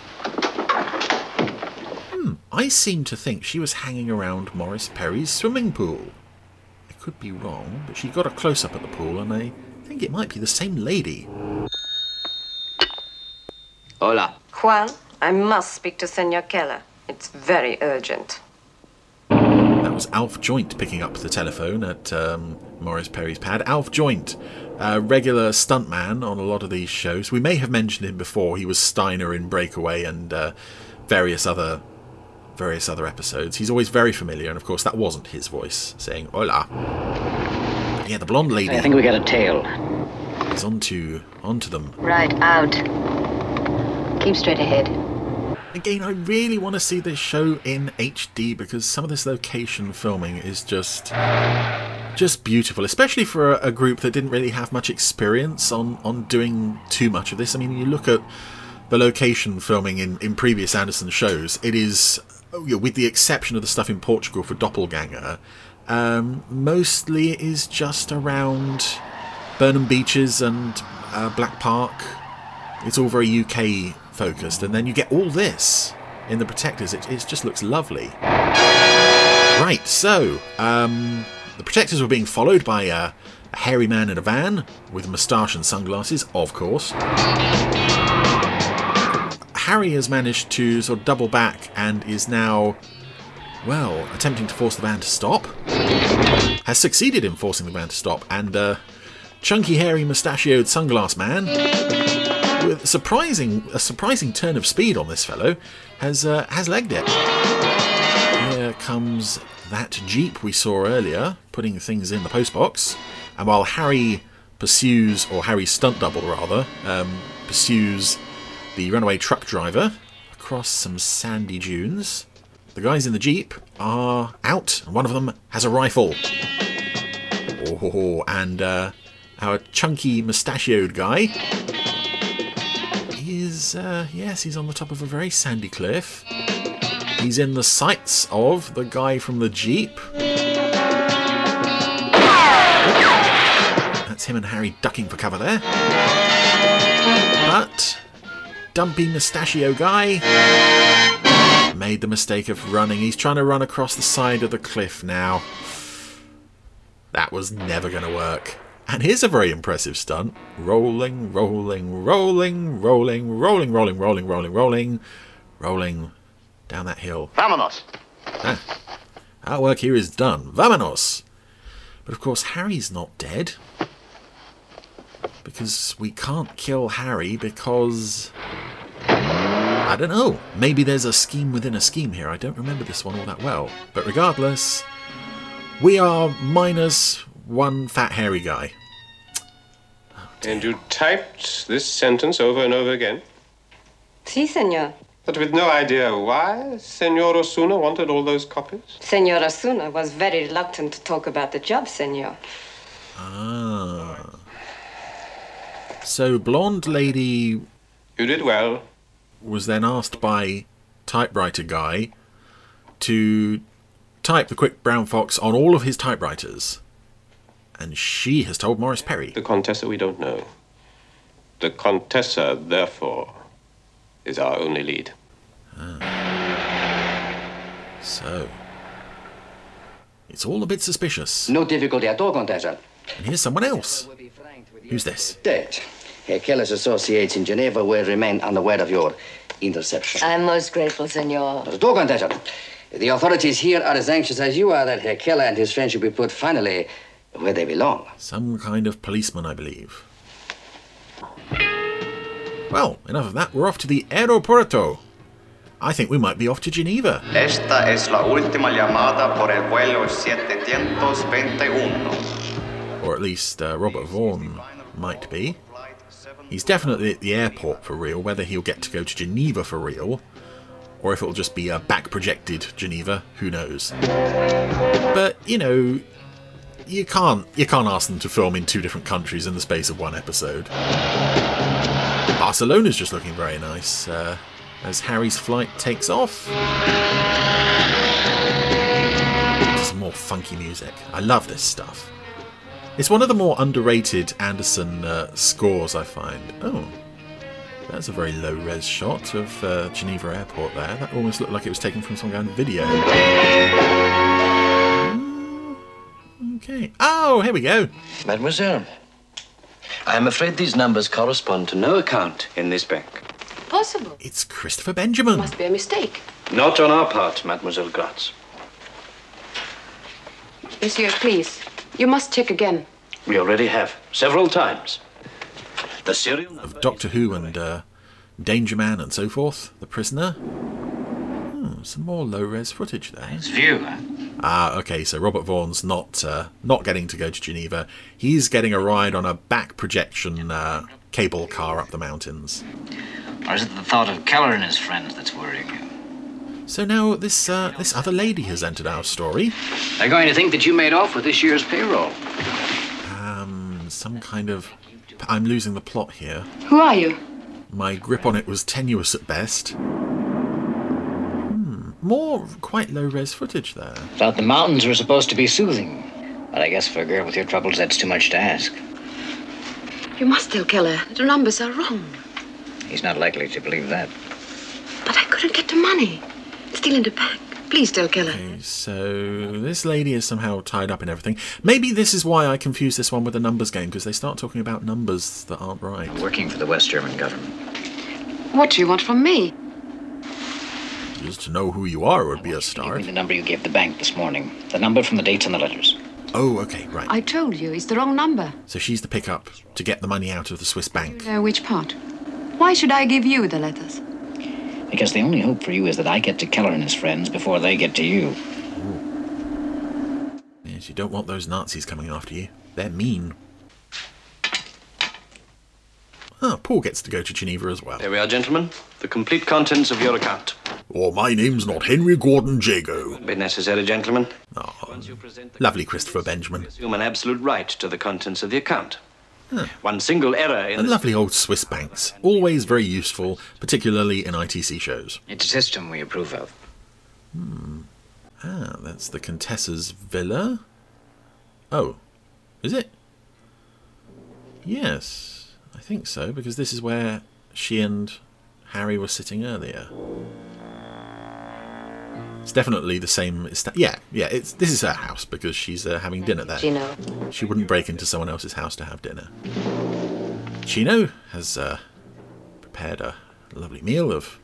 I seem to think she was hanging around Maurice Perry's swimming pool. I could be wrong, but she got a close-up at the pool, and I think it might be the same lady. Hola. Juan, I must speak to Senor Keller. It's very urgent. That was Alf Joint picking up the telephone at Maurice Perry's pad. Alf Joint, a regular stuntman on a lot of these shows. We may have mentioned him before. He was Steiner in Breakaway and various other episodes. He's always very familiar, and of course that wasn't his voice saying "Hola." Yeah, the blonde lady. I think we got a tail. He's onto them. Right, out. Keep straight ahead. Again, I really want to see this show in HD because some of this location filming is just beautiful, especially for a group that didn't really have much experience on doing too much of this. I mean, you look at the location filming in previous Anderson shows, it is, with the exception of the stuff in Portugal for Doppelganger, mostly it is just around Burnham Beaches and Black Park. It's all very UK focused, and then you get all this in The Protectors. It just looks lovely. Right, so The Protectors were being followed by a hairy man in a van with a moustache and sunglasses, of course. Harry has managed to sort of double back and is now, well, attempting to force the van to stop. Has succeeded in forcing the van to stop, and chunky, hairy, mustachioed sunglass man, with a surprising turn of speed on this fellow, has legged it. Here comes that Jeep we saw earlier, putting things in the postbox, and while Harry pursues, or Harry's stunt double rather, pursues the runaway truck driver across some sandy dunes, the guys in the Jeep are out, and one of them has a rifle. Oh, and our chunky mustachioed guy is, yes, he's on the top of a very sandy cliff. He's in the sights of the guy from the Jeep. That's him and Harry ducking for cover there. But dumpy mustachio guy made the mistake of running. He's trying to run across the side of the cliff now. That was never going to work. And here's a very impressive stunt. Rolling, rolling, rolling, rolling, rolling, rolling, rolling, rolling, rolling, rolling down that hill. Vamonos! Our work here is done. Vamonos! But of course, Harry's not dead. Because we can't kill Harry because... I don't know. Maybe there's a scheme within a scheme here. I don't remember this one all that well. But regardless, we are minus one fat hairy guy. And you typed this sentence over and over again? Si, senor. But with no idea why Senor Osuna wanted all those copies? Senor Osuna was very reluctant to talk about the job, senor. Ah. So, blonde lady... You did well. Was then asked by typewriter guy to type the Quick Brown Fox on all of his typewriters. And she has told Maurice Perry. The Contessa we don't know. The Contessa, therefore, is our only lead. So, it's all a bit suspicious. No difficulty at all, Contessa. And here's someone else. Who's this? Dead. Herr Keller's associates in Geneva will remain unaware of your interception. I'm most grateful, senor. Not at all, Contessa. The authorities here are as anxious as you are that Herr Keller and his friends should be put finally where they belong. Some kind of policeman, I believe. Well, enough of that. We're off to the aeropuerto. I think we might be off to Geneva. Esta es la última llamada por el vuelo 721. Or at least Robert Vaughn might be. He's definitely at the airport for real. Whether he'll get to go to Geneva for real, or if it'll just be a back-projected Geneva, who knows. But, you know, you can't ask them to film in two different countries in the space of one episode. Barcelona's just looking very nice as Harry's flight takes off. Some more funky music. I love this stuff. It's one of the more underrated Anderson scores, I find. Oh, that's a very low-res shot of Geneva Airport there. That almost looked like it was taken from some kind of video. Okay. Oh, here we go. Mademoiselle, I am afraid these numbers correspond to no account in this bank. not possible. It's Christopher Benjamin. Must be a mistake. Not on our part, Mademoiselle Gratz. Monsieur, please. You must check again. We already have, several times. The serial number of Doctor Who and Danger Man and so forth. The Prisoner. Some more low-res footage there. Nice view, huh? Okay, so Robert Vaughan's not getting to go to Geneva. He's getting a ride on a back projection cable car up the mountains. Or is it the thought of Keller and his friends that's worrying you? So now this other lady has entered our story. They're going to think that you made off with this year's payroll. Some kind of... I'm losing the plot here. Who are you? My grip on it was tenuous at best. More quite low-res footage there. Thought the mountains were supposed to be soothing. But I guess for a girl with your troubles, that's too much to ask. You must tell Keller. The numbers are wrong. He's not likely to believe that. But I couldn't get the money. It's still in the bank. Please tell Keller. Okay, so this lady is somehow tied up in everything. Maybe this is why I confuse this one with a numbers game, because they start talking about numbers that aren't right. Working for the West German government. What do you want from me? Just to know who you are would be a start. Give me the number you gave the bank this morning. The number from the dates on the letters. Oh, okay, right. I told you, it's the wrong number. So she's the pickup to get the money out of the Swiss bank. Which part? Why should I give you the letters? Because the only hope for you is that I get to Keller and his friends before they get to you. Ooh. Yes, you don't want those Nazis coming after you. They're mean. Paul gets to go to Geneva as well. Here we are, gentlemen. The complete contents of your account. Oh, my name's not Henry Gordon Jago. Won't be necessary, gentlemen. Oh, lovely Christopher Benjamin. You assume an absolute right to the contents of the account. One single error in... And lovely old Swiss banks. Always very useful, particularly in ITC shows. It's a system we approve of. That's the Contessa's villa. Oh, is it? Yes, I think so, because this is where she and Harry were sitting earlier. It's definitely the same. This is her house because she's having dinner there. Chino. She wouldn't break into someone else's house to have dinner. Chino has prepared a lovely meal of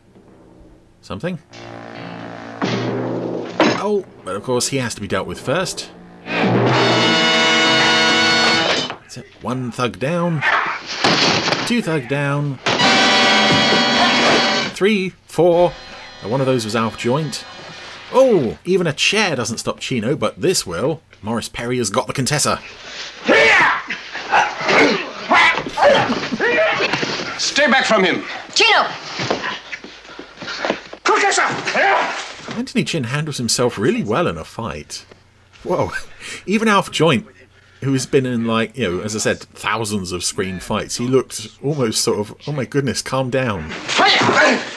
something. Oh, but of course he has to be dealt with first. That's it. 1 thug down. 2 thug down. 3, 4. One of those was out of joint. Oh, even a chair doesn't stop Chino, but this will. Morris Perry has got the Contessa. Stay back from him. Chino! Contessa! Anthony Chin handles himself really well in a fight. Whoa, even Alf Joint, who has been in, like, you know, as I said, thousands of screen fights, he looked almost sort of, oh my goodness, calm down.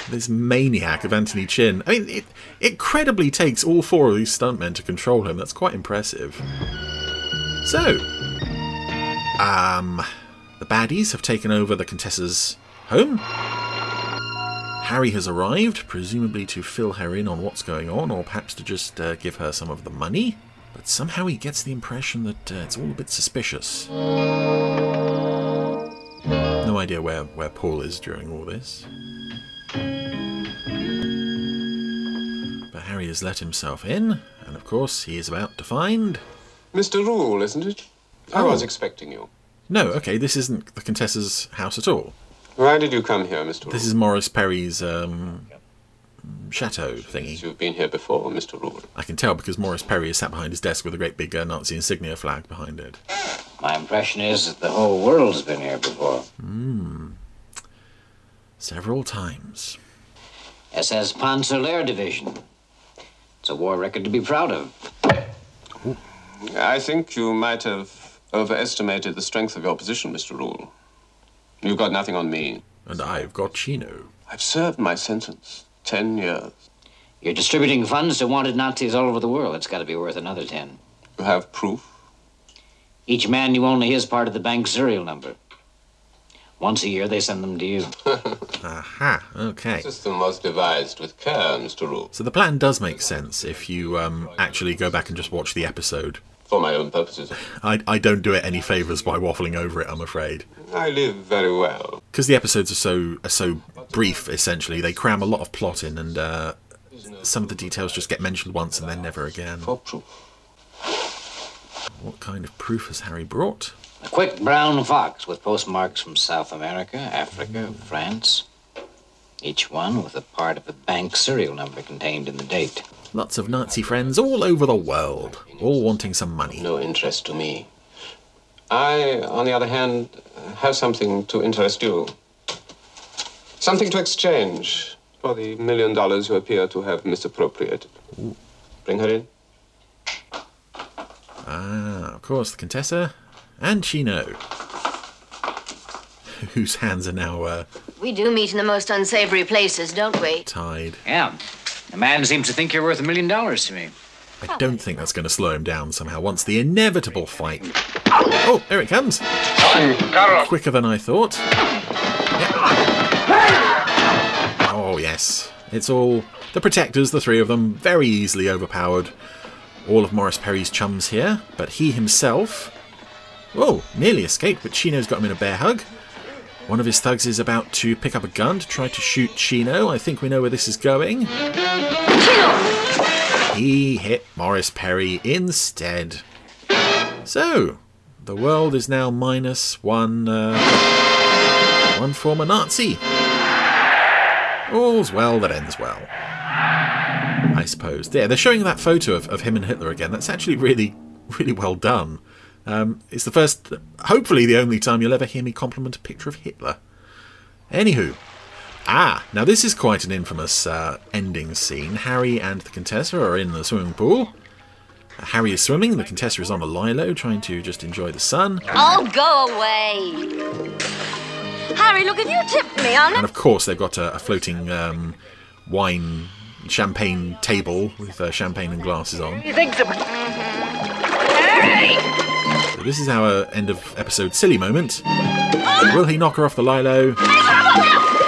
This maniac of Anthony Chin. I mean, it incredibly takes all 4 of these stuntmen to control him. That's quite impressive. So, the baddies have taken over the Contessa's home. Harry has arrived, presumably to fill her in on what's going on, or perhaps to just give her some of the money. But somehow he gets the impression that it's all a bit suspicious. No idea where Paul is during all this. But Harry has let himself in, and of course he is about to find... Mr. Rule, isn't it? I was expecting you. No, okay, this isn't the Contessa's house at all. Why did you come here, Mr. Rule? This is Morris Perry's chateau thingy. You've been here before, Mr. Rule. I can tell because Morris Perry is sat behind his desk with a great big Nazi insignia flag behind it. My impression is that the whole world's been here before. Several times. SS Panzer Division. It's a war record to be proud of. Ooh. I think you might have overestimated the strength of your position, Mr. Rule. You've got nothing on me. And I've got Chino. I've served my sentence. 10 years. You're distributing funds to wanted Nazis all over the world. It's got to be worth another 10. You have proof? Each man knew only his part of the bank's serial number. Once a year, they send them to you. Aha, okay. The system was devised with care, Mr. Rule. So the plan does make sense if you actually go back and just watch the episode. For my own purposes. I don't do it any favours by waffling over it, I'm afraid. I live very well. because the episodes are so brief, essentially, they cram a lot of plot in, and some of the details just get mentioned once and then never again. What kind of proof has Harry brought? A quick brown fox with postmarks from South America, Africa, France. Each one with a part of a bank serial number contained in the date. Lots of Nazi friends all over the world, all wanting some money. No interest to me. I, on the other hand, have something to interest you. Something to exchange for the $1 million you appear to have misappropriated. Ooh. Bring her in. Ah, of course, the Contessa and Chino, whose hands are now We do meet in the most unsavory places, don't we? tied. Yeah. The man seems to think you're worth $1 million to me. I don't think that's going to slow him down somehow once the inevitable fight. Oh, there it comes. Quicker than I thought. Yep. Oh, yes. It's all the Protectors, the three of them, very easily overpowered. All of Morris Perry's chums here, but he himself... Whoa, nearly escaped, but Chino's got him in a bear hug. One of his thugs is about to pick up a gun to try to shoot Chino. I think we know where this is going. He hit Morris Perry instead. So, the world is now minus one former Nazi. All's well that ends well, I suppose. Yeah, they're showing that photo of him and Hitler again. That's actually really, really well done. It's the first, hopefully the only time you'll ever hear me compliment a picture of Hitler. Anywho. Now this is quite an infamous ending scene. Harry and the Contessa are in the swimming pool. Harry is swimming, the Contessa is on a lilo, trying to just enjoy the sun. Oh, go away. Harry, look, if you tipped me on it. And of course they've got a floating wine, champagne table with champagne and glasses on. You think so? Harry! So this is our end of episode silly moment. Will he knock her off the lilo?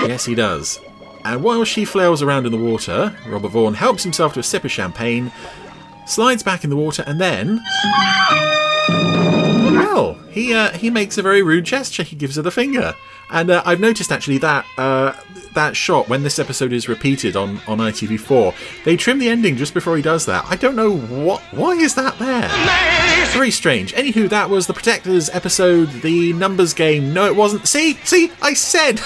Yes, he does. And while she flails around in the water, Robert Vaughn helps himself to a sip of champagne, slides back in the water, and then... Well, he makes a very rude gesture. He gives her the finger. And I've noticed, actually, that that shot, when this episode is repeated on ITV4, they trim the ending just before he does that. I don't know why is that there? It's very strange. Anywho, that was the Protectors episode, The Numbers Game. No, it wasn't. See, I said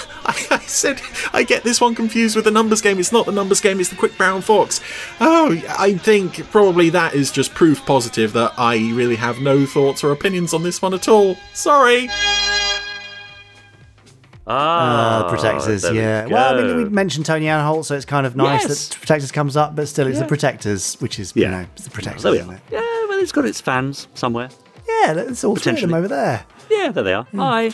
I get this one confused with The Numbers Game. It's not The Numbers Game, it's The Quick Brown Fox. Oh, I think probably that is just proof positive that I really have no thoughts or opinions on this one at all. Sorry. Protectors, yeah. Well, I mean, we mentioned Tony Anholt, so it's kind of nice that Protectors comes up, but still, it's the Protectors, which is, you know, it's the Protectors, isn't it? Yeah, well, it's got its fans somewhere. Yeah, it's all three of them over there. Yeah, there they are. Hi.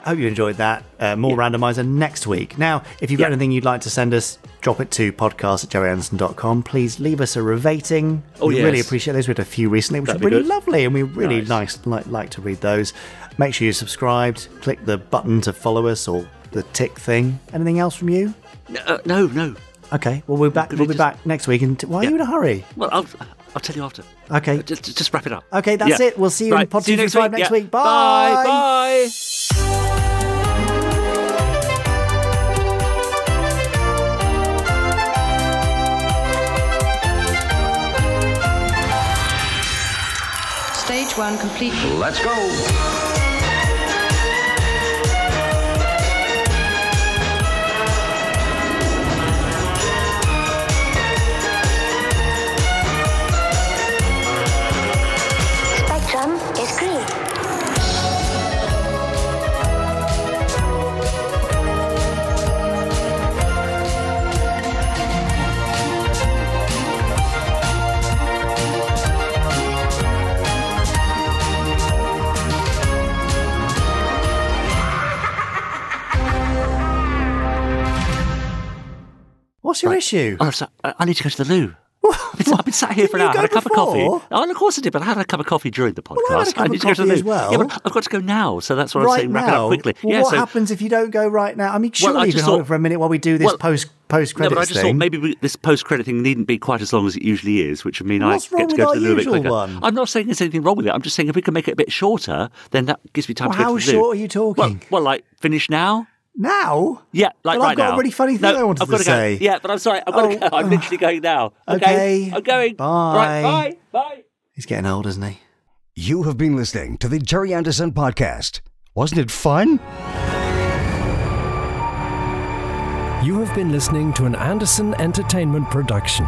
Hope you enjoyed that. More Randomizer next week. Now, if you've got anything you'd like to send us, drop it to podcast@joeyanderson.com. Please leave us a rating. We really appreciate those. We had a few recently, which are really lovely, and we really like to read those. Make sure you're subscribed. Click the button to follow us or the tick thing. Anything else from you? No. Okay, well, we'll be back next week. And why are you in a hurry? Well, I'll tell you after. Okay. Just wrap it up. Okay, that's it. We'll see you in Pod 235 next week. Bye. Bye. Stage 1 complete. Let's go. Is green. What's your issue? Oh, so I need to go to the loo. I've been sat here for an hour, had a cup of coffee. Oh, of course I did, but I had a cup of coffee during the podcast. I need to go to the loo. Yeah, but I've got to go now, so that's what I'm saying. Wrap it up quickly. Well, what happens if you don't go right now? I mean, surely you can hold it for a minute while we do this post-credits but I just thing. thought maybe this post-credit thing needn't be quite as long as it usually is, which would mean What's I get to go to the little bit quicker. one? I'm not saying there's anything wrong with it. I'm just saying if we can make it a bit shorter, then that gives me time to get to the How loo. short are you talking? Well, like finish now. Now? Yeah, like Well, right I've got now. a really funny thing I wanted I've got to say. Go. Yeah, but I'm sorry. I've got to go. I'm literally going now. Okay. I'm going. Bye. Right, bye. He's getting old, isn't he? You have been listening to the Gerry Anderson Podcast. Wasn't it fun? You have been listening to an Anderson Entertainment production.